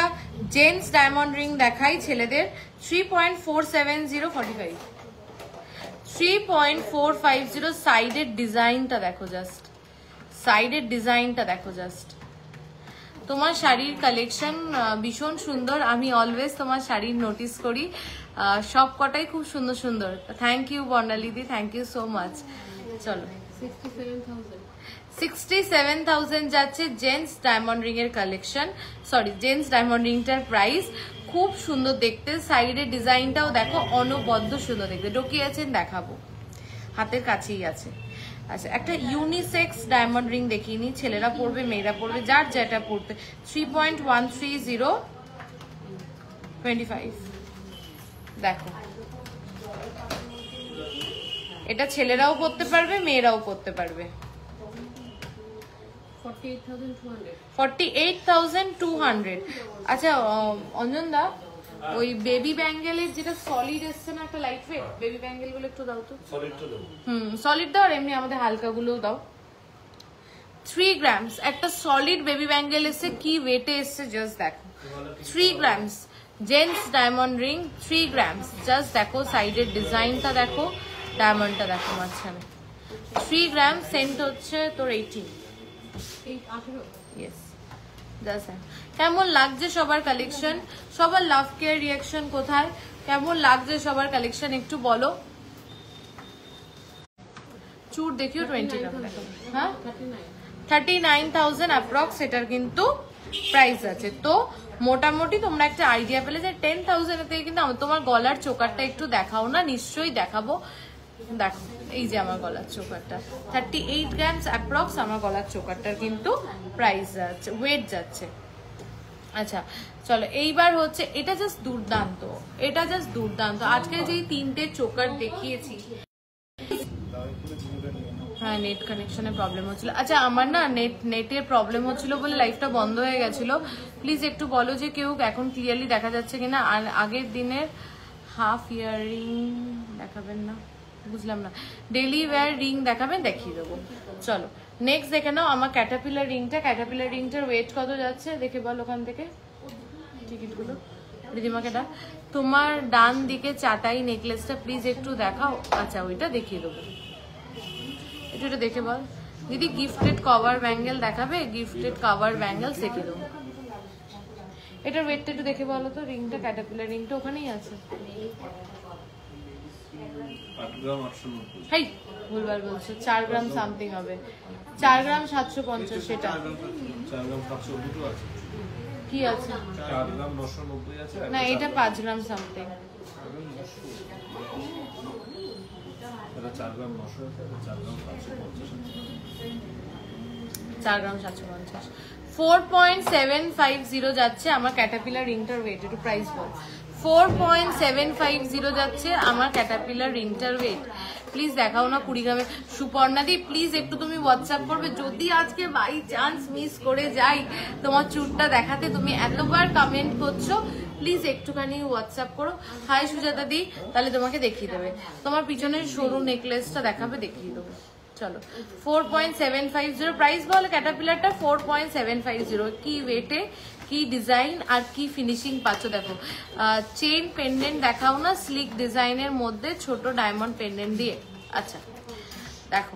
জেন্টস ডায়মন্ড রিং দেখাই ছেলেদের, 3.470, 3.450। সাইডের ডিজাইনটা দেখো, জাস্ট সাইডের ডিজাইনটা দেখো জাস্ট। তোমার শাড়ির কালেকশন ভীষণ সুন্দর, আমি অলওয়েজ তোমার শাড়ির নোটিস করি, সব কটাই খুব সুন্দর সুন্দর। থ্যাংক ইউ বর্ণালিদি, থ্যাংক ইউ সো মাচ। চলো 67,000 যাচ্ছে জেন্টস ডায়মন্ড রিং এর কালেকশন, সরি জেন্টস ডায়মন্ড রিংটার প্রাইস। খুব সুন্দর দেখতে, সাইডের ডিজাইনটাও দেখো অনবদ্য সুন্দর দেখতে। ঢুকিয়ে আছেন দেখাবো, হাতের কাছেই আছে। আচ্ছা, একটা ইউনিসেক্স ডায়মন্ড রিং দেখিয়ে নি, ছেলেরা পরবে মেয়েরা পরবে, যার যেটা পরতে। 3.130, 25। দেখো এটা ছেলেরাও পরতে পারবে মেয়েরাও পরতে পারবে। 48,200। আচ্ছা অঞ্জন দা, ওই বেবি ব্যাঙ্গেলের যেটা সলিড এসছে না, একটা লাইট ওয়েট বেবি ব্যাঙ্গেল গুলো একটু দাও তো। সলিড দাও, আর এমনি আমাদের হালকা গুলো দাও। 3 গ্রামস একটা সলিড বেবি ব্যাঙ্গেল এসছে, কি ওয়েটে এসছে জাস্ট দেখো। 3 grams gents diamond ring, 3 grams. Just দেখো সাইডের ডিজাইনটা দেখো, ডায়মন্ডটা দেখো মাঝখানে। 3 গ্রাম, সেন্ট হচ্ছে তোর 18। ইয়েস, কেমন লাগছে সবার কালেকশন? সবার লাভ কেয়ার রিয়াকশন কোথায়? কেমন লাগছে সবার কালেকশন একটু বলো। চুর দেখিও 20 গ্রাম দেখো। হ্যাঁ, 39,000 অ্যাপ্রক্স এটার কিন্তু প্রাইস আছে। তো মোটামুটি তোমরা একটা আইডিয়া পেলে যে 10,000 থেকে কিন্তু তোমার গলার চোকারটা একটু দেখাও না। নিশ্চয়ই দেখাবো। দেখো এই যে আমার গলার চোকারটা 38 গ্রামস অ্যাপ্রক্স আমার গলার চোকারটার কিন্তু প্রাইস যাচ্ছে, ওয়েট যাচ্ছে। আচ্ছা চলো, এইবার হচ্ছে এটা জাস্ট দুর্দান্ত, এটা জাস্ট দুর্দান্ত। আজকে যেই 3টে চোকার দেখিয়েছি, হ্যাঁ নেট কানেকশনের প্রবলেম হচ্ছিল। আচ্ছা আমার না নেটের প্রবলেম হচ্ছিল বলে লাইভটা বন্ধ হয়ে গেছিল। প্লিজ একটু বলো যে কেউ এখন ক্লিয়ারলি দেখা যাচ্ছে কিনা। আর আগের দিনের হাফ ইয়ারিং দেখাবেন না, বুঝলাম না। ডেলি ওয়্যার রিং দেখাবেন, দেখিয়ে দেবো। চলো নেক্সট দেখে নাও আমার ক্যাটারপিলার রিংটা। ক্যাটারপিলার রিংটার ওয়েট কত যাচ্ছে দেখে বল ওখান থেকে টিকিটগুলো। রিদিমাকে ডাক, তোমার ডান দিকে চাটাই নেকলেসটা প্লিজ একটু দেখাও। আচ্ছা ওইটা দেখিয়ে দেবো, এটা দেখে বল দিদি। গিফটেড কভার ব্যাঙ্গেল দেখাবে, গিফটেড কভার ব্যাঙ্গেলস দেখিয়ে দেবো। এটার ওয়েটটা একটু দেখে বলো তো। রিংটা ক্যাটারপিলার রিংটা ওখানেই আছে। হাই ভুলবার বলছো, 4 গ্রাম সামথিং হবে। 4 গ্রাম 750 সেটা কি আছে না, এটা 5 গ্রাম সামথিং। 4 গ্রাম 750। 4.750 যাচ্ছে আমার ক্যাটারপিলার রিংটার ওয়েট। একটু প্রাইস বল। 4.750 যাচ্ছে আমার ক্যাটারপিলার রিংটার ওয়েট। প্লিজ দেখাও না 20 গ্রামে। সুপর্ণাদি প্লিজ একটু তুমি হোয়াটসঅ্যাপ করবে, যদি আজকে বাই চান্স মিস করে যাই তোমার চুটটা দেখাতে। তুমি এতবার কমেন্ট করছো, প্লিজ একটুখানি হোয়াটসঅ্যাপ করো। হাই সুজাতা দি, তাহলে তোমাকে দেখিয়ে দেবে। তোমার পিছনের সরু নেকলেসটা দেখাবে, দেখিয়ে দেবো। চলো 4.750 প্রাইস বল ক্যাটারপিলারটা 4.750 কি ওয়েটে কি ডিজাইন আর কি ফিনিশিং পাচ্ছ দেখো চেইন পেন্ডেন্ট দেখাও না স্লিক ডিজাইনের মধ্যে ছোট ডায়মন্ড পেন্ডেন্ট দিয়ে আচ্ছা দেখো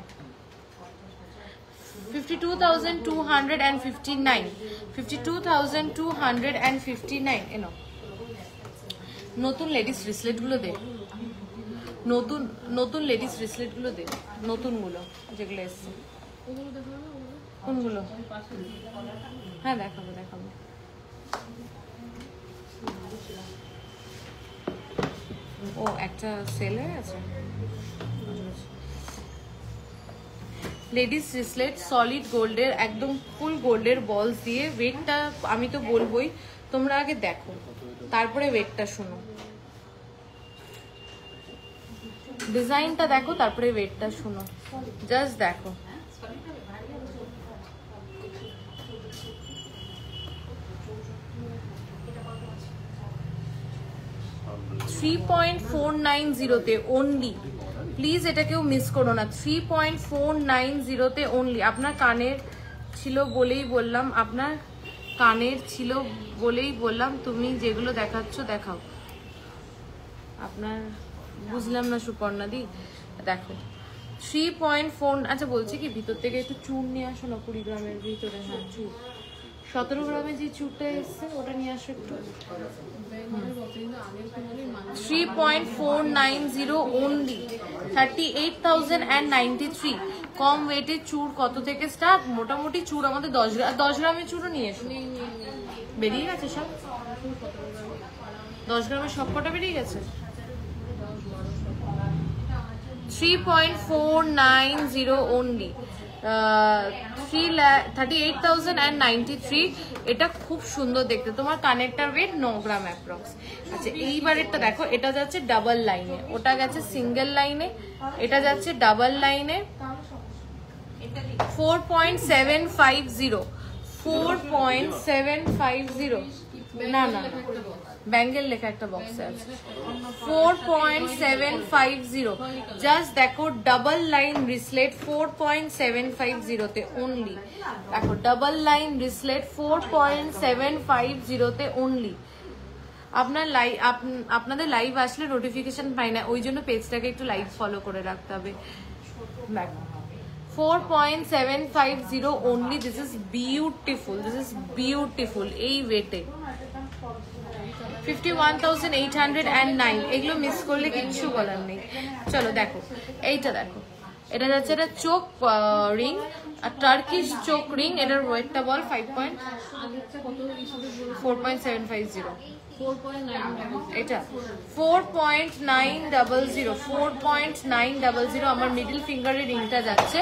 52,259 এনো নতুন লেডিস ব্রেসলেট গুলো দে নতুন লেডিস ব্রেসলেট গুলো দে নতুন গুলো যেগুলো এসছে কোনগুলো হ্যাঁ দেখাবো ও একটা সেল হয়ে আছে লেডিস ব্রেসলেট সলিড গোল্ডের একদম ফুল গোল্ডের বলস দিয়ে ওয়েটটা আমি তো বলবোই তোমরা আগে দেখো তারপরে ওয়েটটা শোনো ডিজাইনটা দেখো তারপরে ওয়েটটা শোনো জাস্ট দেখো $3.490 only প্লিজ এটা কেউ মিস করো না 3.490 only আপনার কানের ছিল বলেই বললাম তুমি যেগুলো দেখাচ্ছ দেখাও আপনার বুঝলাম না সুপর্ণা দি দেখো 3.4 আচ্ছা বলছি কি ভিতর থেকে একটু চুর নিয়ে আসো না 20 গ্রামের ভিতরে হ্যাঁ চুর 17 গ্রামে যে চুরটা এসছে ওটা নিয়ে আসো একটু 3.490 only 38,093 কম ওয়েটের চুর কত থেকে স্টার্ট মোটামুটি চুর আমাদের 10 গ্রামের চুরও নিয়ে এসো বেরিয়ে গেছে সব 10 গ্রামের সবকটা বেরিয়ে গেছে 3.490 only 38,093 এটা খুব সুন্দর দেখতে তোমার কানেরটার ওয়েট 9 গ্রাম অ্যাপ্রক্স আচ্ছা এইবারেরটা দেখো এটা যাচ্ছে ডাবল লাইনে ওটা গেছে সিঙ্গেল লাইনে এটা যাচ্ছে ডাবল লাইনে 4.750 না ব্যাঙ্গেল লেখা একটা বক্সে আছে 4.750 জাস্ট দেখো ডাবল লাইন ব্রেসলেট 4.750 তে অনলি দেখো ডাবল লাইন ব্রেসলেট 4.750 তে অনলি আপনাদের লাইভ আসলে নোটিফিকেশন পাই না ওই জন্য পেজটাকে একটু লাইভ ফলো করে রাখতে হবে দেখো 4.750 only this is beautiful এই ওয়েটে 51,809 এগুলো মিস করলে কিচ্ছু বলার নেই চলো দেখো এইটা দেখো এটা যাচ্ছে এটা চোক রিং আর টার্কিশ চোক রিং এটার ওয়েটটা বল 4.750 এটা 4.900 আমার মিডল ফিঙ্গারের রিংটা যাচ্ছে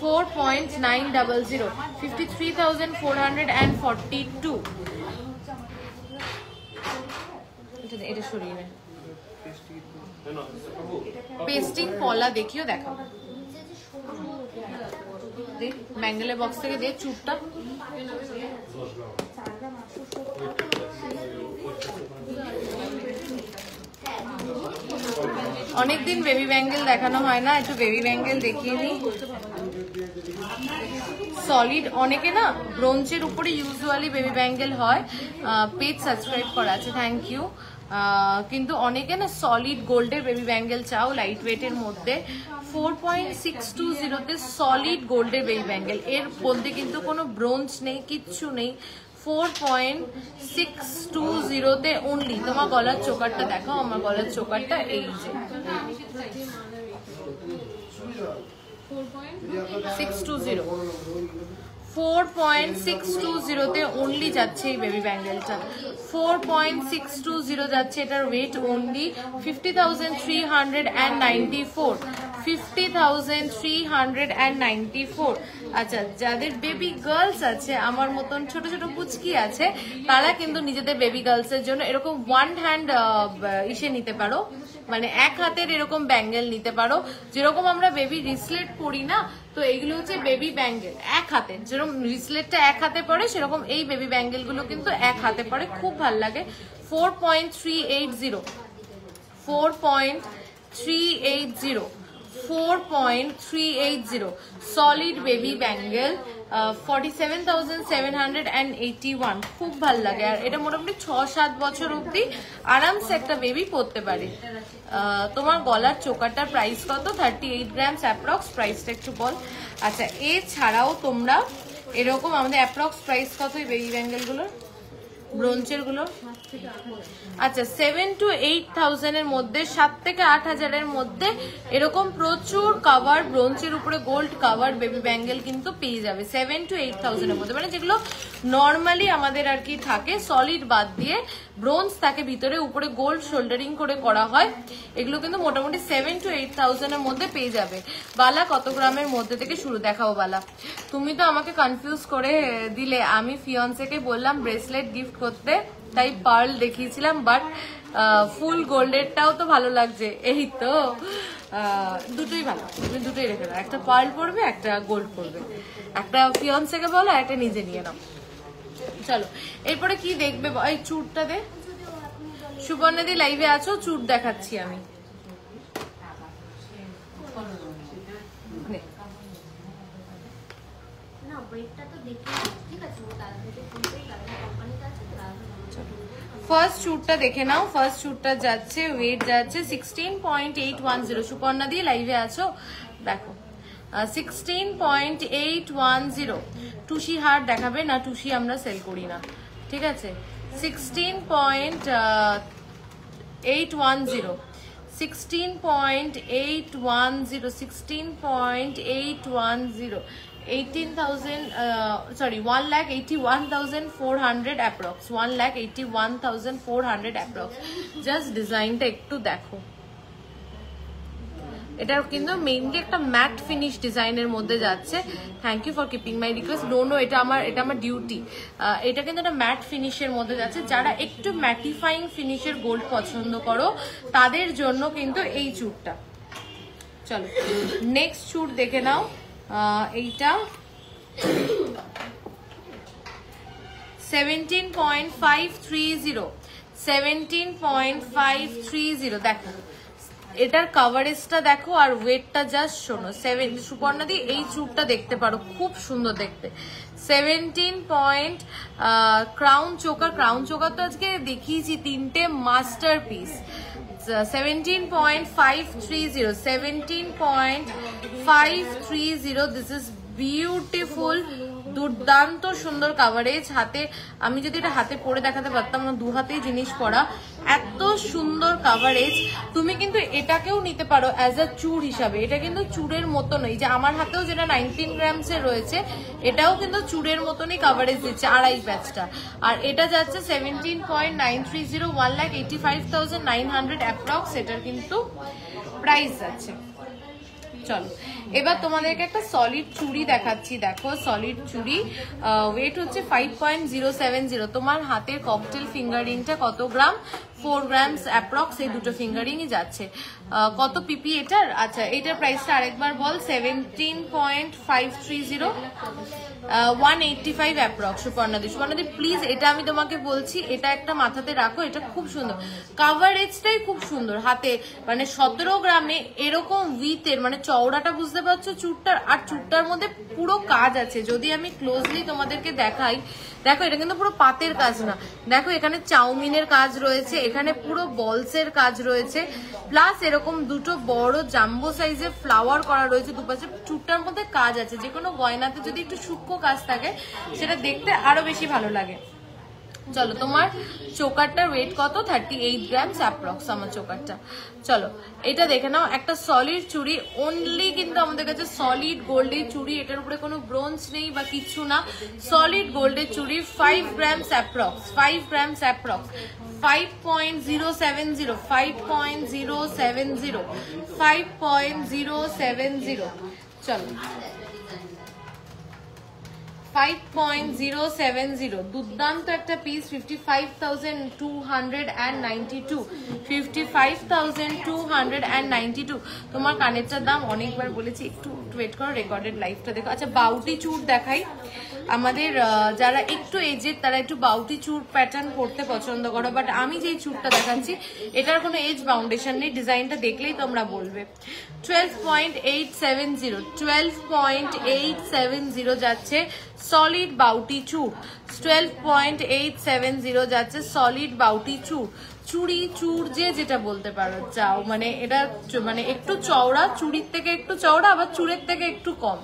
4.900 53,442 এটা সরিয়ে নে পেস্টিং পলা দেখিও দেখাও দেখ ম্যাঙ্গেলের বক্স থেকে দে চুপটা অনেকদিন বেবি ব্যাঙ্গেল দেখানো হয় না একটু বেবি ব্যাঙ্গেল দেখিয়ে নিই সলিড অনেকে না ব্রোঞ্জের উপরে ইউজুয়ালি বেবি ব্যাঙ্গেল হয় পেজ সাবস্ক্রাইব করা আছে থ্যাংক ইউ কিন্তু অনেকে না সলিড গোল্ডের বেবি ব্যাঙ্গেল চাও লাইট ওয়েটের মধ্যে 4.620 তে সলিড গোল্ডের বেবি ব্যাঙ্গেল এর মধ্যে কিন্তু কোনো ব্রোঞ্জ নেই কিচ্ছু নেই 4.620 তে অনলি তোমার গলার চোকারটা দেখো আমার গলার চোকারটা এই যে 4.620 তে অনলি যাচ্ছে এই বেবি ব্যাঙ্গেলটা 4.620 যাচ্ছে এটার ওয়েট অনলি 50,394 আচ্ছা যাদের বেবি গার্লস আছে আমার মতন ছোট ছোট পুচকি আছে তারা কিন্তু নিজেদের বেবি গার্লস এর জন্য এরকম ওয়ান হ্যান্ড ইসে নিতে পারো মানে এক হাতের এরকম ব্যাঙ্গেল নিতে পারো যেরকম আমরা বেবি রিসলেট পরি না তো এইগুলো হচ্ছে বেবি ব্যাঙ্গেল এক হাতে যেরকম রিসলেটটা এক হাতে পড়ে সেরকম এই বেবি ব্যাঙ্গেল গুলো কিন্তু এক হাতে পড়ে খুব ভাল লাগে 4.380 4.380 সলিড বেবি ব্যাঙ্গেল 47,781 খুব ভাল লাগে। আর এটা মোটামুটি 6-7 বছর অব্দি আরামসে একটা বেবি পরতে পারে। তোমার গলার চোকারটার প্রাইস কত? 38 গ্রামস অ্যাপ্রক্স। প্রাইসটা একটু বল। আচ্ছা, এছাড়াও তোমরা এরকম আমাদের অ্যাপ্রক্স প্রাইস কত এই বেবি ব্যাঙ্গেল গুলোর, ব্রোঞ্চের গুলো? আচ্ছা, 7 to 8,000 এর মধ্যে, 7 থেকে 8,000 এর মধ্যে এরকম প্রচুর কাভার ব্রোঞ্চের উপরে গোল্ড কাভার বেবি ব্যাঙ্গেল কিন্তু পেয়ে যাবে 7 to 8,000 এর মধ্যে। মানে যেগুলো নর্মালি আমাদের আর কি থাকে, সলিড বাদ দিয়ে ব্রোঞ্জ থাকে ভিতরে, উপরে গোল্ড শোল্ডারিং করে করা হয়, এগুলো কিন্তু মোটামুটি 7 to 8,000 এর মধ্যে পেয়ে যাবে। বালা কত গ্রামের মধ্যে থেকে শুরু? দেখাও বালা। তুমি তো আমাকে কনফিউজ করে দিলে। আমি ফিয়ন্সেকে বললাম ব্রেসলেট গিফট করতে, তাই পার্ল দেখিয়েছিলাম, বাট ফুল গোল্ডেরটাও তো ভালো লাগছে। এই তো দুটোই ভালো, তুমি দুটোই রেখে দাও, একটা পার্ল পরবে, একটা গোল্ড পরবে, একটা ফিয়ন্সেকে বলো, একটা নিজে নিয়ে নাও। চলো এরপরে কি দেখবে? এই চুড়টা দে। সুবর্ণাদি লাইভে আছো? চুড় দেখাচ্ছি আমি। ফার্স্ট চুটটা দেখে নাও। ফার্স্ট চুটটা যাচ্ছে, ওয়েট যাচ্ছে 16.810। সুপর্ণা দিয়ে লাইভে আছো? দেখো 16.810। টুসি হার দেখাবে না? টুসি আমরা সেল করি না, ঠিক আছে। 16.810 16.810 18,000 sorry 1,81,400 approx 1,81,400 approx। জাস্ট ডিজাইনটা একটু দেখো, এটা কিন্তু মেইনলি একটা ম্যাট ফিনিশ ডিজাইনের মধ্যে যাচ্ছে। Thank you for keeping my request. No এটা আমার ডিউটি। এটা কিন্তু একটা ম্যাট ফিনিশের মধ্যে যাচ্ছে। যারা একটু ম্যাটিফাইং ফিনিশের গোল্ড পছন্দ করো তাদের জন্য কিন্তু এই চুড়টা। চলো নেক্সট চুড় দেখে নাও। এইটা 17.530 17.530। দেখো এটার কাভারেজটা দেখো আর ওয়েটটা জাস্ট শোনো। সুপর্ণা দি এই চুড়টা দেখতে পারো, খুব সুন্দর দেখতে। 17 point crown choker. Crown choker তো আজকে দেখিয়েছি তিনটে মাস্টারপিস। 17.530 17.530। দিস ইজ বিউটিফুল, দুর্দান্ত সুন্দর কাভারেজ। হাতে আমি যদি এটা হাতে পরে দেখাতে পারতাম না, দু হাতেই জিনিস পরা, এত সুন্দর কাভারেজ। তুমি কিন্তু এটাকেও নিতে পারো অ্যাজ আ চুড় হিসাবে। এটা কিন্তু চুড়ের মতো নয়, যে আমার হাতেও যেটা 19 গ্রামসের রয়েছে, এটাও কিন্তু চুড়ের মতনই কাভারেজ দিচ্ছে আড়াই প্যাচটা। আর এটা যাচ্ছে 17.930 1,85,900 অ্যাপ্রক্স এটার কিন্তু প্রাইস আছে। চলো এবার তোমাদেরকে একটা সলিড চুড়ি দেখাচ্ছি। দেখো সলিড চুড়ি, ওয়েট হচ্ছে 5.070। তোমার হাতের ককটেল ফিঙ্গারিংটা কত গ্রাম? 4 গ্রামস অ্যাপ্রক্স এই দুটো ফিঙ্গারিংই যাচ্ছে। কত পিপি এটার? আচ্ছা এটার প্রাইসটা আরেকবার বল। 17.530 185 অ্যাপ্রক্স। সুপর্ণাদি প্লিজ এটা আমি তোমাকে বলছি, এটা একটা মাথাতে রাখো, এটা খুব সুন্দর, কাভারেজটাই খুব সুন্দর। হাতে মানে 17 গ্রামে এরকম উইথের মানে চওড়াটা বুঝতে পারছো চুড়টার, আর চুড়টার মধ্যে পুরো কাজ আছে। যদি আমি ক্লোজলি তোমাদেরকে দেখাই, দেখো এটা কিন্তু পুরো পাতের কাজ না, দেখো এখানে চাউমিনের কাজ রয়েছে, এখানে পুরো বলসের কাজ রয়েছে, প্লাস এরকম দুটো বড় জাম্বো সাইজের ফ্লাওয়ার করা রয়েছে দুপাশে। চুড়টার মধ্যে কাজ আছে, যে কোনো গয়নাতে যদি একটু সূক্ষ্ম কাজ থাকে সেটা দেখতে আরো বেশি ভালো লাগে। চলো তোমার চোকারটার ওয়েট কত? 38 গ্রামস অ্যাপ্রক্স আমার চোকারটা। চলো এটা দেখে নাও, একটা সলিড চুড়ি, অনলি কিন্তু আমাদের কাছে সলিড গোল্ডের চুড়ি, এটার উপরে কোনো ব্রোঞ্জ নেই বা কিছু না, সলিড গোল্ডের চুড়ি। 5 গ্রামস অ্যাপ্রক্স 5 গ্রামস অ্যাপ্রক্স 5.070 5.070 5.070। চলো 5.070 দুর্দান্ত একটা পিস 55,292 55,292 তোমার কানেরটার দাম অনেকবার বলেছি, একটু ওয়েট করো, রেকর্ডেড লাইভটা দেখো। আচ্ছা বাউটি চূড় দেখাই। আমাদের যারা একটু এজেড তারা একটু বাউটি চূড় প্যাটার্ন পড়তে পছন্দ করো, বাট আমি যেই চূড়টা দেখাচ্ছি এটার কোনো এজ বাউন্ডেশন নেই, ডিজাইনটা দেখলেই তোমরা বলবে। 12.870 12.870 যাচ্ছে সলিড বাউটি চূড়, 12.870 যাচ্ছে সলিড বাউটি চূড়। চুড়ি চূড় যেটা বলতে পারো চাও, মানে এটা মানে একটু চওড়া, চুড়ির থেকে একটু চওড়া, আবার চূড়ের থেকে একটু কম।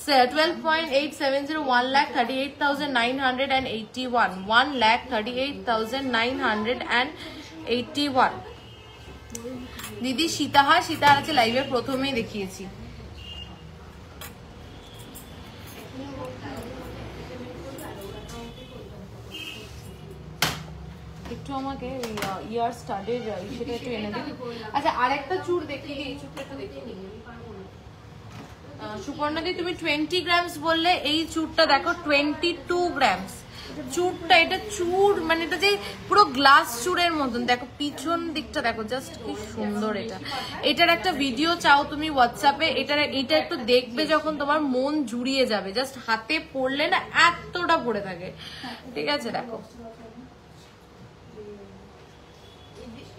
12.870 1,38,981 1,38,981 দিদি। সীতাহার আছে লাইভে প্রথমেই দেখিয়েছি। একটু আমাকে ইয়ার স্টাডের সেটা একটু এনে দিন। আচ্ছা আরেকটা চূড় দেখিয়ে দিই, এই চূড়টা একটু দেখিয়ে নিই। সুপর্ণাদি তুমি 20 গ্রামস বললে, এই চূড়টা দেখো 22 গ্রামস চূড়টা। এটা চূড় মানে এটা যে পুরো গ্লাস চূড়ের মতন, দেখো পিছন দিকটা দেখো, জাস্ট কি সুন্দর। এটার একটা ভিডিও চাও তুমি হোয়াটসঅ্যাপে, এটা একটু দেখবে, যখন তোমার মন জুড়িয়ে যাবে। জাস্ট হাতে পড়লে না এতটা পড়ে থাকে, ঠিক আছে? দেখো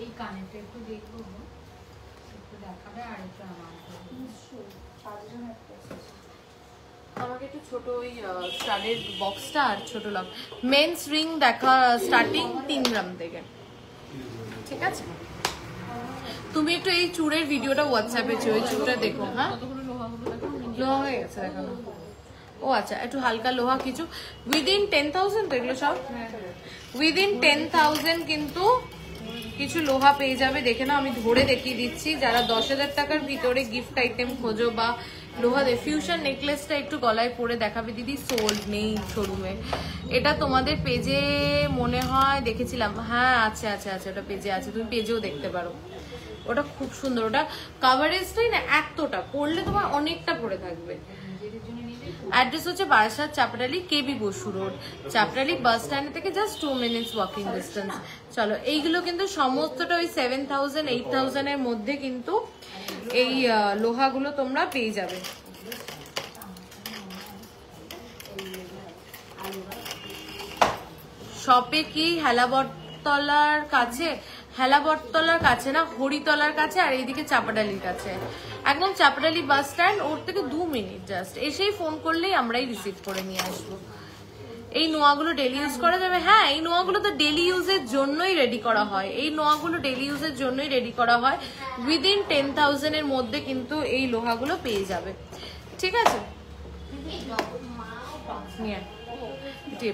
এই কানেরটা একটু দেখবো, একটু দেখাবে, আর একটু আমাকে একটু ছোট ওই স্টাডের বক্সটা আর ছোট লক। মেন্স রিং দেখা স্টার্টিং 3 গ্রাম থেকে, ঠিক আছে? তুমি একটু এই চূড়ের ভিডিওটা হোয়াটসঅ্যাপে ওই চূড়টা দেখো। হ্যাঁ লোহা হয়ে গেছে দেখো। ও আচ্ছা, একটু হালকা লোহা কিছু উইদিন 10,000 তো এগুলো সব উইদিন 10,000 কিন্তু কিছু লোহা পেয়ে যাবে। দেখে না, আমি ধরে দেখিয়ে দিচ্ছি। যারা 10,000 টাকার ভিতরে গিফট আইটেম খোঁজো বা লোহা ফিউশন নেকলেসটা একটু গলায় পরে দেখাবে দিদি, সোল্ড নেই শোরুমে। এটা তোমাদের পেজে মনে হয় দেখেছিলাম। হ্যাঁ আচ্ছা আচ্ছা আচ্ছা, ওটা পেজে আছে, তুমি পেজেও দেখতে পারো। ওটা খুব সুন্দর, ওটা কাভারেজটাই না এতটা পড়লে তোমার অনেকটা পড়ে থাকবে। অ্যাড্রেস হচ্ছে বারাসাত চাপড়ালি, কেবি বসু রোড, চাপড়ালি বাস স্ট্যান্ড থেকে জাস্ট 2 মিনিটস ওয়াকিং ডিস্টেন্স। চলো এইগুলো কিন্তু সমস্তটা ওই 7,000 8,000 এর মধ্যে কিন্তু এই লোহাগুলো তোমরা পেয়ে যাবে। শপে কি হেলাবরতলার কাছে? হেলাবরতলার কাছে না, হরিতলার কাছে, আর এইদিকে চাপাডালির কাছে, একদম চাপাডালি বাস স্ট্যান্ড, ওর থেকে 2 মিনিট জাস্ট। এসেই ফোন করলেই আমরাই রিসিভ করে নিয়ে আসবো। এই নোয়াগুলো ডেলি ইউজ করা যাবে। হ্যাঁ এই নোয়াগুলো তো ডেলি ইউজের জন্যই রেডি করা হয়, এই নোয়াগুলো ডেলি ইউজের জন্যই রেডি করা হয়। উইদিন 10,000 এর মধ্যে কিন্তু এই লোহাগুলো পেয়ে যাবে, ঠিক আছে? নিয়ে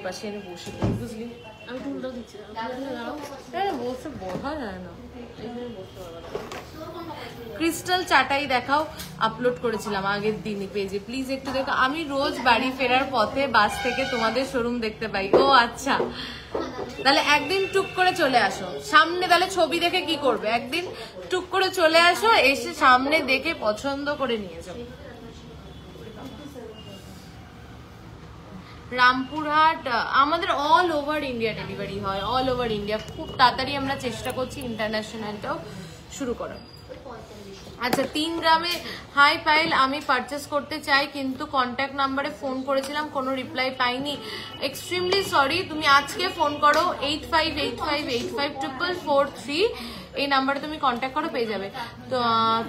পাশে এনে বসে বুঝলি, আমি টুলটা দিচ্ছি, বসে বসা যায় না। ক্রিস্টাল চাটাই দেখাও, আপলোড করেছিলাম আগের দিনই পেজে, প্লিজ একটু দেখো। আমি রোজ বাড়ি ফেরার পথে বাস থেকে তোমাদের শোরুম দেখতে পাই। ও আচ্ছা, তাহলে একদিন টুক করে চলে আসো সামনে, তাহলে ছবি দেখে কি করবে, একদিন টুক করে চলে আসো, এসে সামনে দেখে পছন্দ করে নিয়ে যাও। রামপুরহাট আমাদের অল ওভার ইন্ডিয়া ডেলিভারি হয়, অল ওভার ইন্ডিয়া। খুব তাড়াতাড়ি আমরা চেষ্টা করছি ইন্টারন্যাশনালটাও শুরু করার। আচ্ছা 3 গ্রামে, হাই পাইল, আমি পারচেস করতে চাই কিন্তু কন্ট্যাক্ট নাম্বারে ফোন করেছিলাম, কোনো রিপ্লাই পাইনি, এক্সট্রিমলি সরি। তুমি আজকে ফোন করো 8585854443, এই নাম্বারে তুমি কন্ট্যাক্ট করো, পেয়ে যাবে। তো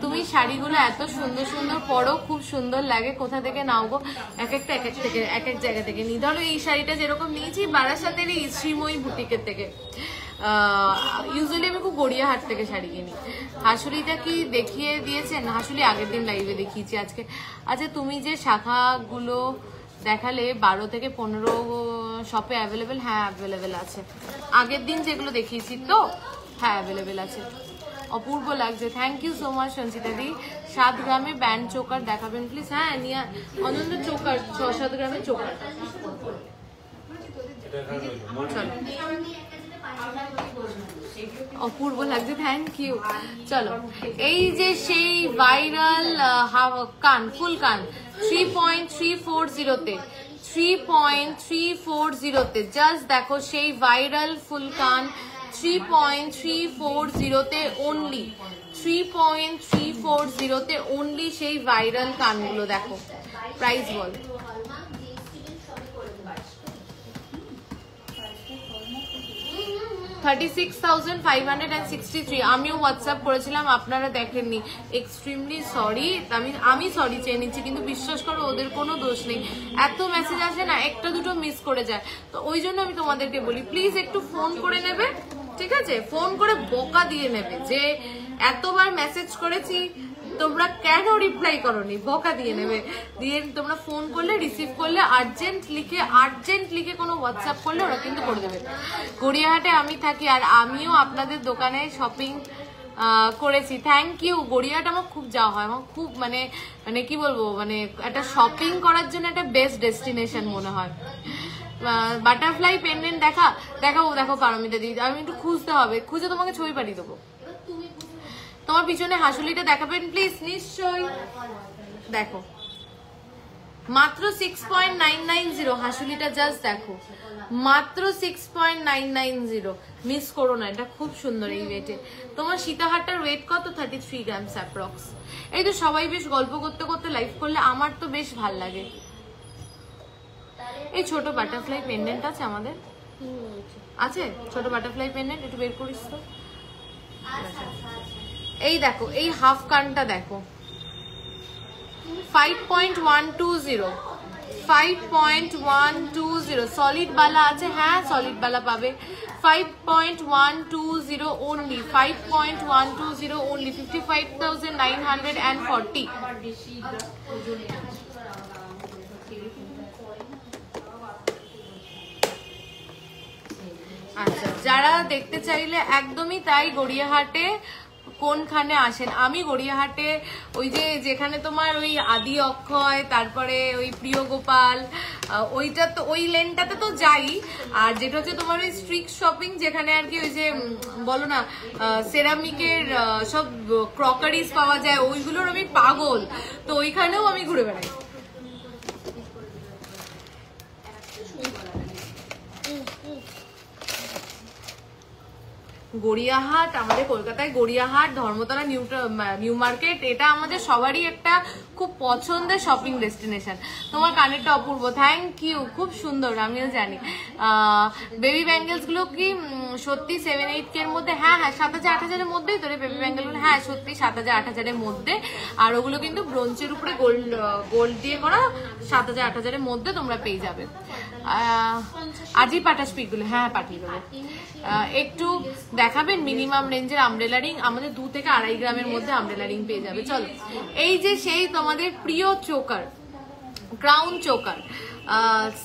তুমি শাড়িগুলো এত সুন্দর সুন্দর পরো, খুব সুন্দর লাগে। কোথা থেকে নাও গো? এক এক জায়গা থেকে নিই। ধরো এই শাড়িটা যেরকম নিয়েছি বারাসাতের এই শ্রীময়ী বুটিকের থেকে। ইউজুয়ালি আমি খুব গড়িয়াহাট থেকে শাড়ি কিনি। হাসুলিটা কি দেখিয়ে দিয়েছেন? হাসুলি আগের দিন লাইভে দেখিয়েছি আজকে। আচ্ছা তুমি যে শাখাগুলো দেখালে 12 থেকে 15 শপে অ্যাভেলেবেল? হ্যাঁ অ্যাভেলেবেল আছে, আগের দিন যেগুলো দেখিয়েছি তো, হ্যাঁ অ্যাভেলেবেল আছে। অপূর্ব লাগছে, thank you so much Sanchita di. 7 গ্রামে ব্যান্ড চোকার দেখাবেন প্লিজ। হ্যাঁ নিয়ে অনন্ত চোকার 6-7 গ্রামের চোকার। অপূর্ব লাগছে, থ্যাংক ইউ। চলো এই যে সেই ভাইরাল কান, ফুল কান 3.340 তে 3.340 তে জাস্ট দেখো সেই ভাইরাল ফুল কান 3.340 তে অনলি 3.340 তে অনলি সেই ভাইরাল কানগুলো দেখো প্রাইস বল 36,563 আমিও হোয়াটসঅ্যাপ করেছিলাম আপনারা দেখেননি এক্সট্রিমলি সরি আমি সরি চেয়ে নিচ্ছি কিন্তু বিশ্বাস করো ওদের কোনো দোষ নেই এত মেসেজ আসে না একটা দুটো মিস করে যায় তো ওই জন্য আমি তোমাদেরকে বলি প্লিজ একটু ফোন করে নেবে ঠিক আছে ফোন করে বকা দিয়ে নেবে যে এতবার মেসেজ করেছি তোমরা কেন রিপ্লাই করোনি বকা দিয়ে নেবে দিয়ে তোমরা ফোন করলে রিসিভ করলে আর্জেন্ট লিখে কোনো হোয়াটসঅ্যাপ করলে ওরা কিন্তু করে দেবে গড়িয়াহাটে আমি থাকি আর আমিও আপনাদের দোকানে শপিং করেছি থ্যাংক ইউ গড়িয়াহাট আমার খুব যাওয়া হয় আমার খুব মানে কি বলবো মানে একটা শপিং করার জন্য একটা বেস্ট ডেস্টিনেশন মনে হয় বাটারফ্লাই পেন্ডেন্ট দেখো পারমিতা দিদি আমি একটু খুঁজতে হবে খুঁজে তোমাকে ছবি পাঠিয়ে দেবো তোমার পিছনে হাসুলিটা দেখাবেন প্লিজ নিশ্চয়ই দেখো মাত্র 6.990 হাসুলিটা জাস্ট দেখো মাত্র 6.990 মিস করো না এটা খুব সুন্দর এই ওয়েটে তোমার সীতাহারটার ওয়েট কত 33 গ্রামস অ্যাপ্রক্স এই তো সবাই বেশ গল্প করতে করতে লাইভ করলে আমার তো বেশ ভাল লাগে এই ছোট বাটারফ্লাই পেন্ডেন্ট আছে আমাদের আছে ছোট বাটারফ্লাই পেন্ডেন্ট একটু বের করিস তো এই দেখো এই হাফ কানটা দেখো 5.120 সলিড বালা আছে হ্যাঁ সলিড বালা পাবে 5.120 only 5.120 only 55,940 আচ্ছা যারা দেখতে চাইলে একদমই তাই গড়িয়াহাটে কোনখানে আসেন আমি গড়িয়াহাটে ওই যে যেখানে তোমার ওই আদি অক্ষয় তারপরে ওই প্রিয় গোপাল ওইটা তো ওই লেনটাতে তো যাই আর যেটা হচ্ছে তোমার ওই স্ট্রিট শপিং যেখানে আর কি ওই যে বলো না সেরামিকের সব ক্রকারিজ পাওয়া যায় ওইগুলোর আমি পাগল তো ওইখানেও আমি ঘুরে বেড়াই গড়িয়াহাট আমাদের কলকাতায় গড়িয়াহাট ধর্মতলা নিউ মার্কেট এটা আমাদের সবারই একটা খুব পছন্দের শপিং ডেস্টিনেশন তোমার কানেরটা অপূর্ব থ্যাংক ইউ খুব সুন্দর আমিও জানি বেবি ব্যাঙ্গেলস গুলো কি সত্যি 7-8 এর মধ্যে হ্যাঁ 7,000-8,000 এর মধ্যেই তোর বেবি ব্যাঙ্গেল গুলো হ্যাঁ সত্যি 7,000-8,000 এর মধ্যে আর ওগুলো কিন্তু ব্রোঞ্জের উপরে গোল্ড দিয়ে করা 7,000-8,000 এর মধ্যে তোমরা পেয়ে যাবে আজই পাঠাস পিকগুলো হ্যাঁ পাঠিয়ে দেবো একটু দেখাবেন মিনিমাম রেঞ্জের আমব্রেলা রিং আমাদের 2 থেকে 2.5 গ্রামের মধ্যে আমব্রেলা রিং পেয়ে যাবে চলো এই যে সেই তোমাদের প্রিয় চোকার ক্রাউন চোকার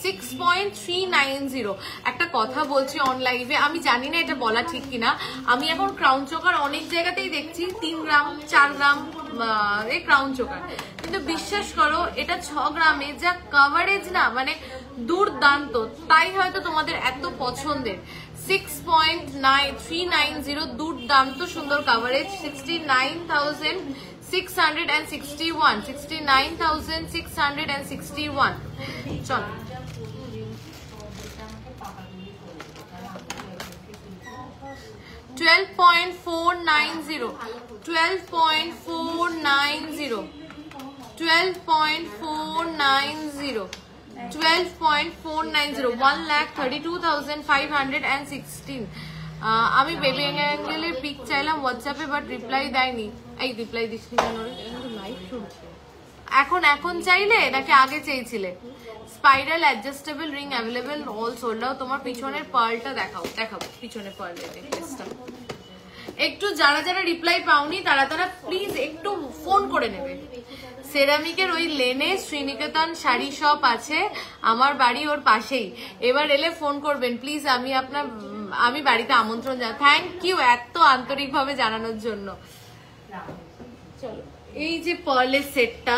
6.390 একটা কথা বলছি অন লাইভে আমি জানি না এটা বলা ঠিক কিনা আমি এখন ক্রাউন চোকার অনেক জায়গাতেই দেখছি 3 গ্রাম 4 গ্রাম এই ক্রাউন চোকার কিন্তু বিশ্বাস করো এটা 6 গ্রামে যা কভারেজ না মানে দুর্দান্ত তাই হয়তো তোমাদের এত পছন্দের 6.390 দুর্দান্ত সুন্দর কভারেজ 69,661 চলো 12.490 1,32,516 আমি বেবি অ্যাঙ্গেলের পিক চাইলাম হোয়াটসঅ্যাপে বাট রিপ্লাই দেয়নি এই রিপ্লাই দিসনি কেন এখন চাইলে নাকি আগে চেয়েছিলে spiral adjustable ring available all sold out তোমার পিছনের পার্লটা দেখাবো পিছনের পার্লের নেকলেসটা একটু যারা রিপ্লাই পাওনি তারা প্লিজ একটু ফোন করে নেবে সেরামিকের ওই লেনে শ্রীনিকেতন শাড়ি শপ আছে আমার বাড়ি ওর পাশেই এবার এলে ফোন করবেন প্লিজ আমি বাড়িতে আমন্ত্রণ জানাই থ্যাংক ইউ এত আন্তরিকভাবে জানানোর জন্য চলো এই যে পার্লের সেটটা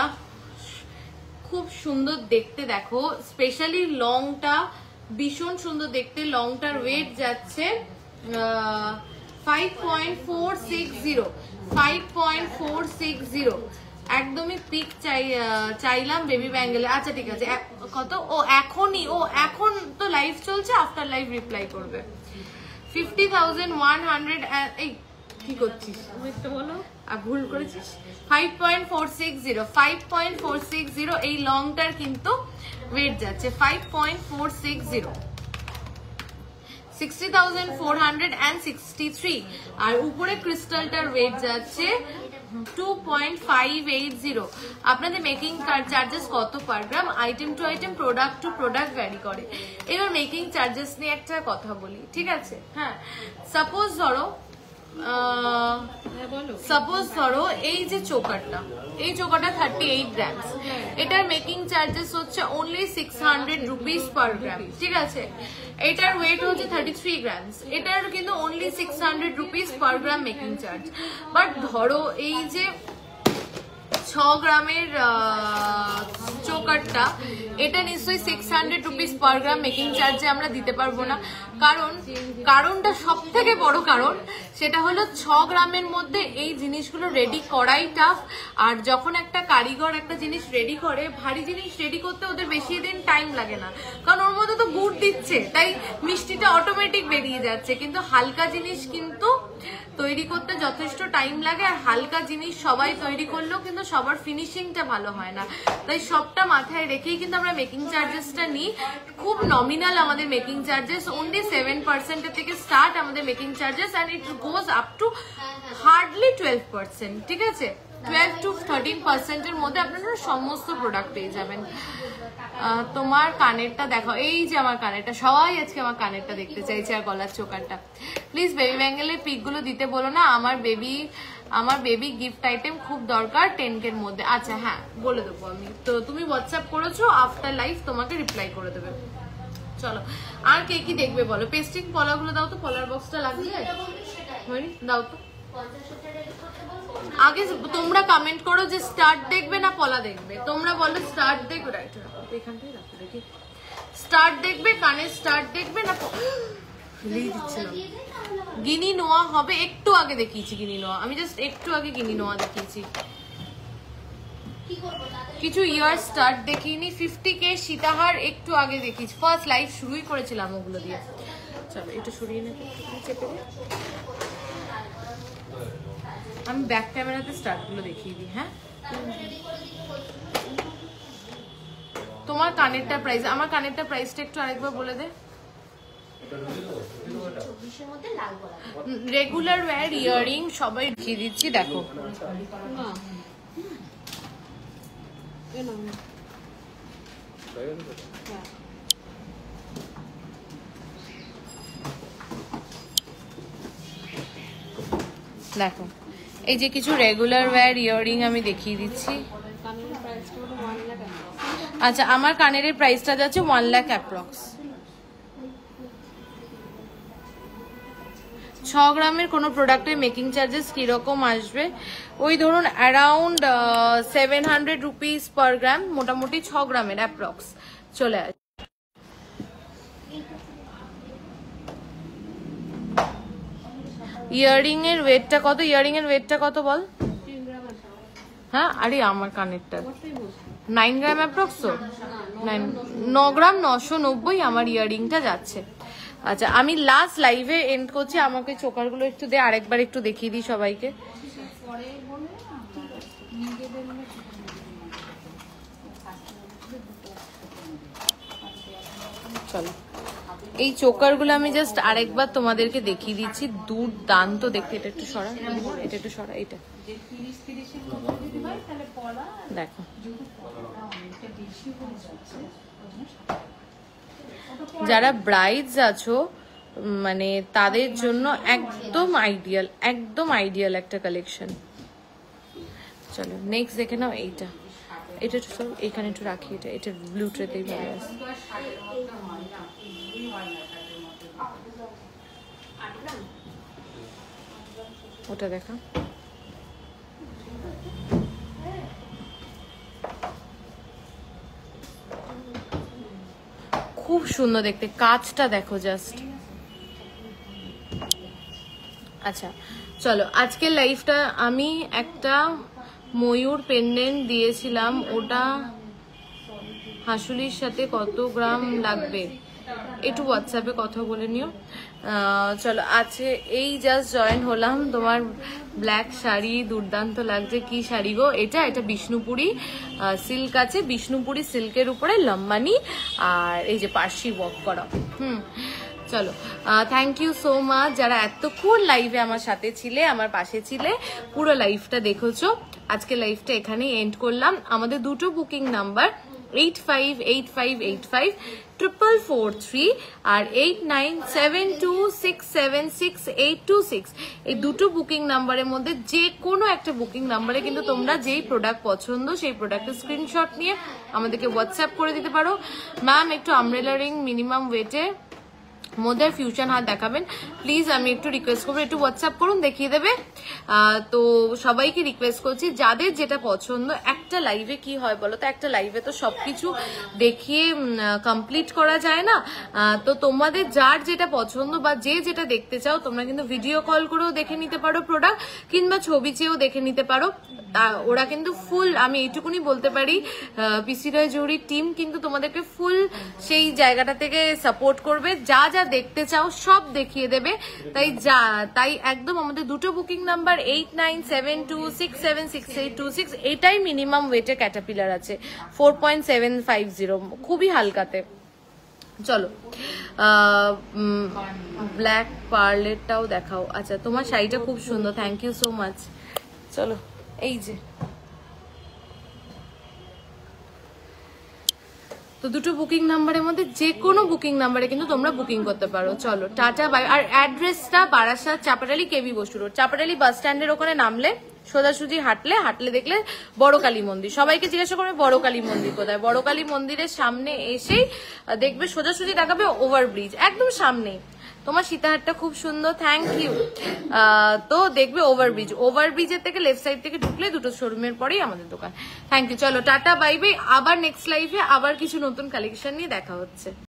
খুব সুন্দর দেখতে দেখো স্পেশালি লংটা ভীষণ সুন্দর দেখতে লংটার ওয়েট যাচ্ছে 5.460 একদমই পিক চাইলাম বেবি ব্যাঙ্গেলে। আচ্ছা ঠিক আছে, কত? ও এখনই, ও এখন তো লাইভ চলছে, আফটার লাইভ রিপ্লাই করবে। 50,100 এই কি করছিস বলো, ভুল করেছিস। 5.460 5.460 এই লংটার কিন্তু ওয়েট যাচ্ছে 5.460, 60,463। আর উপরে ক্রিস্টালটার ওয়েট যাচ্ছে 2.580। আপনাদের মেকিং চার্জেস কত per gram? Item to item, product to product vary করে। এবার মেকিং চার্জেস নিয়ে একটা কথা বলি, ঠিক আছে? হ্যাঁ, সাপোজ ধরো এই যে চোকারটা, এই চোকারটা 38 গ্রামস, এটার মেকিং চার্জেস হচ্ছে অনলি 600 রুপিস পার গ্রাম, ঠিক আছে? এটার ওয়েট হচ্ছে 33 গ্রামস, এটার কিন্তু only 600 rupees per gram making charge. But ধরো এই যে 6 গ্রামের চোকারটা, এটা নিশ্চয়ই 600 রুপিস পার গ্রাম মেকিং চার্জে আমরা দিতে পারবো না। কারণটা সব থেকে বড় কারণ, সেটা হলো 6 গ্রামের মধ্যে এই জিনিসগুলো রেডি করাই টাফ। আর যখন একটা কারিগর একটা জিনিস রেডি করে, ভারী জিনিস রেডি করতে ওদের বেশি দিন টাইম লাগে না, কারণ ওর মধ্যে তো গুড় দিচ্ছে, তাই মিষ্টিটা অটোমেটিক বেরিয়ে যাচ্ছে। কিন্তু হালকা জিনিস কিন্তু তৈরি করতে যথেষ্ট টাইম লাগে, আর হালকা জিনিস সবাই তৈরি করলেও কিন্তু সবার ফিনিশিংটা ভালো হয় না। তাই সবটা মাথায় রেখেই কিন্তু আমরা মেকিং চার্জেসটা নিই। খুব নমিনাল আমাদের মেকিং চার্জেস, অনলি 7% থেকে স্টার্ট আমাদের making charges, and it goes up to hardly 12%, ঠিক আছে? 12 to 13% এর মধ্যে আপনারা সমস্ত প্রোডাক্ট পেয়ে যাবেন। তোমার কানেরটা দেখো, এই যে আমার কানেরটা, সবাই আজকে আমার কানেরটা দেখতে চাইছে, আর গলার চোকারটা। প্লিজ বেবি ব্যাঙ্গেলের পিকগুলো দিতে বলো না, আমার বেবি গিফট আইটেম খুব দরকার 10K এর মধ্যে। আচ্ছা হ্যাঁ, বলে দেবো আমি, তো তুমি হোয়াটসঅ্যাপ করেছো, আফটার লাইভ তোমাকে রিপ্লাই করে দেবে। চলো, আর কে কি দেখবে বলো? পেস্টিং পলাগুলো দাও তো, পলার বক্সটা লাগবে, দাও তো। আগে তোমরা কমেন্ট করো যে স্টার্ট দেখবে না পলা দেখবে। তোমরা বলো স্টার্ট দেখবে, রাইট এখানটাই রাখো, দেখি স্টার্ট দেখবে, কানের স্টার্ট দেখবে না দিচ্ছিলাম। গিনি নোয়া হবে, একটু আগে দেখিয়েছি গিনি নোয়া, আমি জাস্ট একটু আগে গিনি নোয়া দেখিয়েছি, কিছু ইয়ার স্টার্ট দেখিনি। 50K সীতাহার একটু আগে দেখিয়েছি, ফার্স্ট লাইভ শুরুই করেছিলাম ওগুলো দিয়ে। চলো এটা সরিয়ে নেবে, চেপে দিয়ে আমি ব্যাক ক্যামেরাতে স্টার্টগুলো দেখিয়ে দিই। হ্যাঁ, তোমার কানেরটা প্রাইস, আমার কানেরটা প্রাইসটা একটু আরেকবার বলে দে। রেগুলার ওয়্যার ইয়ারিং সবাই দেখিয়ে দিচ্ছি, দেখো দেখো, এই যে কিছু রেগুলার ওয়্যার ইয়ারিং আমি দেখিয়ে দিচ্ছি। আচ্ছা, আমার কানের প্রাইসটা যাচ্ছে 1 লাখ অ্যাপ্রক্স। 6 গ্রামের কোনো প্রোডাক্টের মেকিং চার্জেস কিরকম আসবে? ওই ধরুন অ্যারাউন্ড 700 রুপিস পার গ্রাম, মোটামুটি 6 গ্রামের অ্যাপ্রক্স চলে আসবে। ইয়ারিং এর ওয়েটটা কত? ইয়ারিং এর ওয়েটটা কত বল? হ্যাঁ, আরে আমার কানেরটা 9 গ্রাম অ্যাপ্রক্স, তো 9 গ্রাম 990 আমার ইয়ারিংটা যাচ্ছে। আচ্ছা, আমি লাস্ট লাইভে এন্ড করছি, আমাকে চোকারগুলো একটু দে, আরেকবার একটু দেখিয়ে দিই সবাইকে। চলো, এই চোকারগুলো আমি জাস্ট আরেকবার তোমাদেরকে দেখিয়ে দিচ্ছি, দুর্দান্ত দেখতে। এটা একটু সরা, এটা একটু সরা, এটা দেখো। যারা ব্রাইডস আছো মানে তাদের জন্য একদম আইডিয়াল একটা কালেকশন। চলো নেক্সট দেখে নাও, এইটা এটা একটু সব এখানে একটু রাখি, এটা ব্লু ট্রেতেই ভালো আছে। ওটা দেখা, খুব সুন্দর দেখতে, কাজটা দেখো জাস্ট। আচ্ছা চলো, আজকের লাইফটা আমি একটা ময়ূর পেন্ডেন্ট দিয়েছিলাম, ওটা হাসুলির সাথে কত গ্রাম লাগবে? একটু হোয়াটসঅ্যাপে কথা বলে নিও। চলো, আছে এই জাস্ট জয়েন হলাম। তোমার ব্ল্যাক শাড়ি দুর্দান্ত লাগছে। কি শাড়ি গো এটা? এটা বিষ্ণুপুরি সিল্ক আছে, বিষ্ণুপুরি সিল্কের উপরে লম্বানি আর এই যে পার্সি ওয়ার্ক করা। চলো, থ্যাংক ইউ সো মাচ যারা এতক্ষণ লাইভে আমার সাথে ছিলে, আমার পাশে ছিলে, পুরো লাইভটা দেখেছো। আজকে লাইভটা এখানেই এন্ড করলাম। আমাদের দুটো বুকিং নাম্বার 8585854443 আর 8972676826। এই দুটো বুকিং নাম্বারের মধ্যে যে কোনো একটা বুকিং নাম্বারে কিন্তু তোমরা যেই প্রোডাক্ট পছন্দ সেই প্রোডাক্টের স্ক্রিনশট নিয়ে আমাদেরকে হোয়াটসঅ্যাপ করে দিতে পারো। ম্যাম একটু আমব্রেলা রিং মিনিমাম ওয়েটে মধ্যে ফিউশন হাত দেখাবেন প্লিজ, আমি একটু রিকোয়েস্ট করবো, একটু হোয়াটসঅ্যাপ করুন, দেখিয়ে দেবে। তো সবাইকে রিকোয়েস্ট করছি যাদের যেটা পছন্দ। একটা লাইভে কি হয় বলো তো, একটা লাইভে তো সবকিছু দেখিয়ে কমপ্লিট করা যায় না। তো তোমাদের যার যেটা পছন্দ বা যে যেটা দেখতে চাও তোমরা কিন্তু ভিডিও কল করেও দেখে নিতে পারো প্রোডাক্ট, কিংবা ছবি চেয়েও দেখে নিতে পারো। ওরা কিন্তু ফুল, আমি এইটুকুনি বলতে পারি, পিসি রয় জুড়ির টিম কিন্তু তোমাদেরকে ফুল সেই জায়গাটা থেকে সাপোর্ট করবে। যা যা দেখতে চাও সব দেখিয়ে দেবে। তাই একদম আমাদের দুটো বুকিং নাম্বার 8972676826, এটাই মিনিমাম ওয়েটে ক্যাটাপিলার আছে 4.750, খুবই হালকাতে। চলো, ব্ল্যাক পার্লেটটাও দেখাও। আচ্ছা, তোমার শাড়িটা খুব সুন্দর, থ্যাংক ইউ সো মাচ। চলো, এই যে তো দুটো বুকিং নাম্বারের মধ্যে যে কোনো বুকিং নাম্বারে কিন্তু তোমরা বুকিং করতে পারো। চলো, টাটা বাই। আর অ্যাড্রেসটা Barasat Chapatali KB Basu road, Chapatali bus স্ট্যান্ডের ওখানে নামলে সোজাসুজি হাঁটলে দেখলে বড় কালী মন্দির। সবাইকে জিজ্ঞাসা করবে বড় কালী মন্দির কোথায়। বড় কালী মন্দিরের সামনে এসেই দেখবে সোজাসুজি দেখাবে ওভারব্রিজ, একদম সামনেই। তোমার সীতাহারটা খুব সুন্দর, থ্যাংক ইউ। তো দেখবে ওভারব্রিজের থেকে লেফট সাইড থেকে ঢুকলে দুটো শোরুমের পরেই আমাদের দোকান। Thank you. চলো, টাটা বাই বাই। আবার নেক্সট লাইভে আবার কিছু নতুন কালেকশন নিয়ে দেখা হচ্ছে।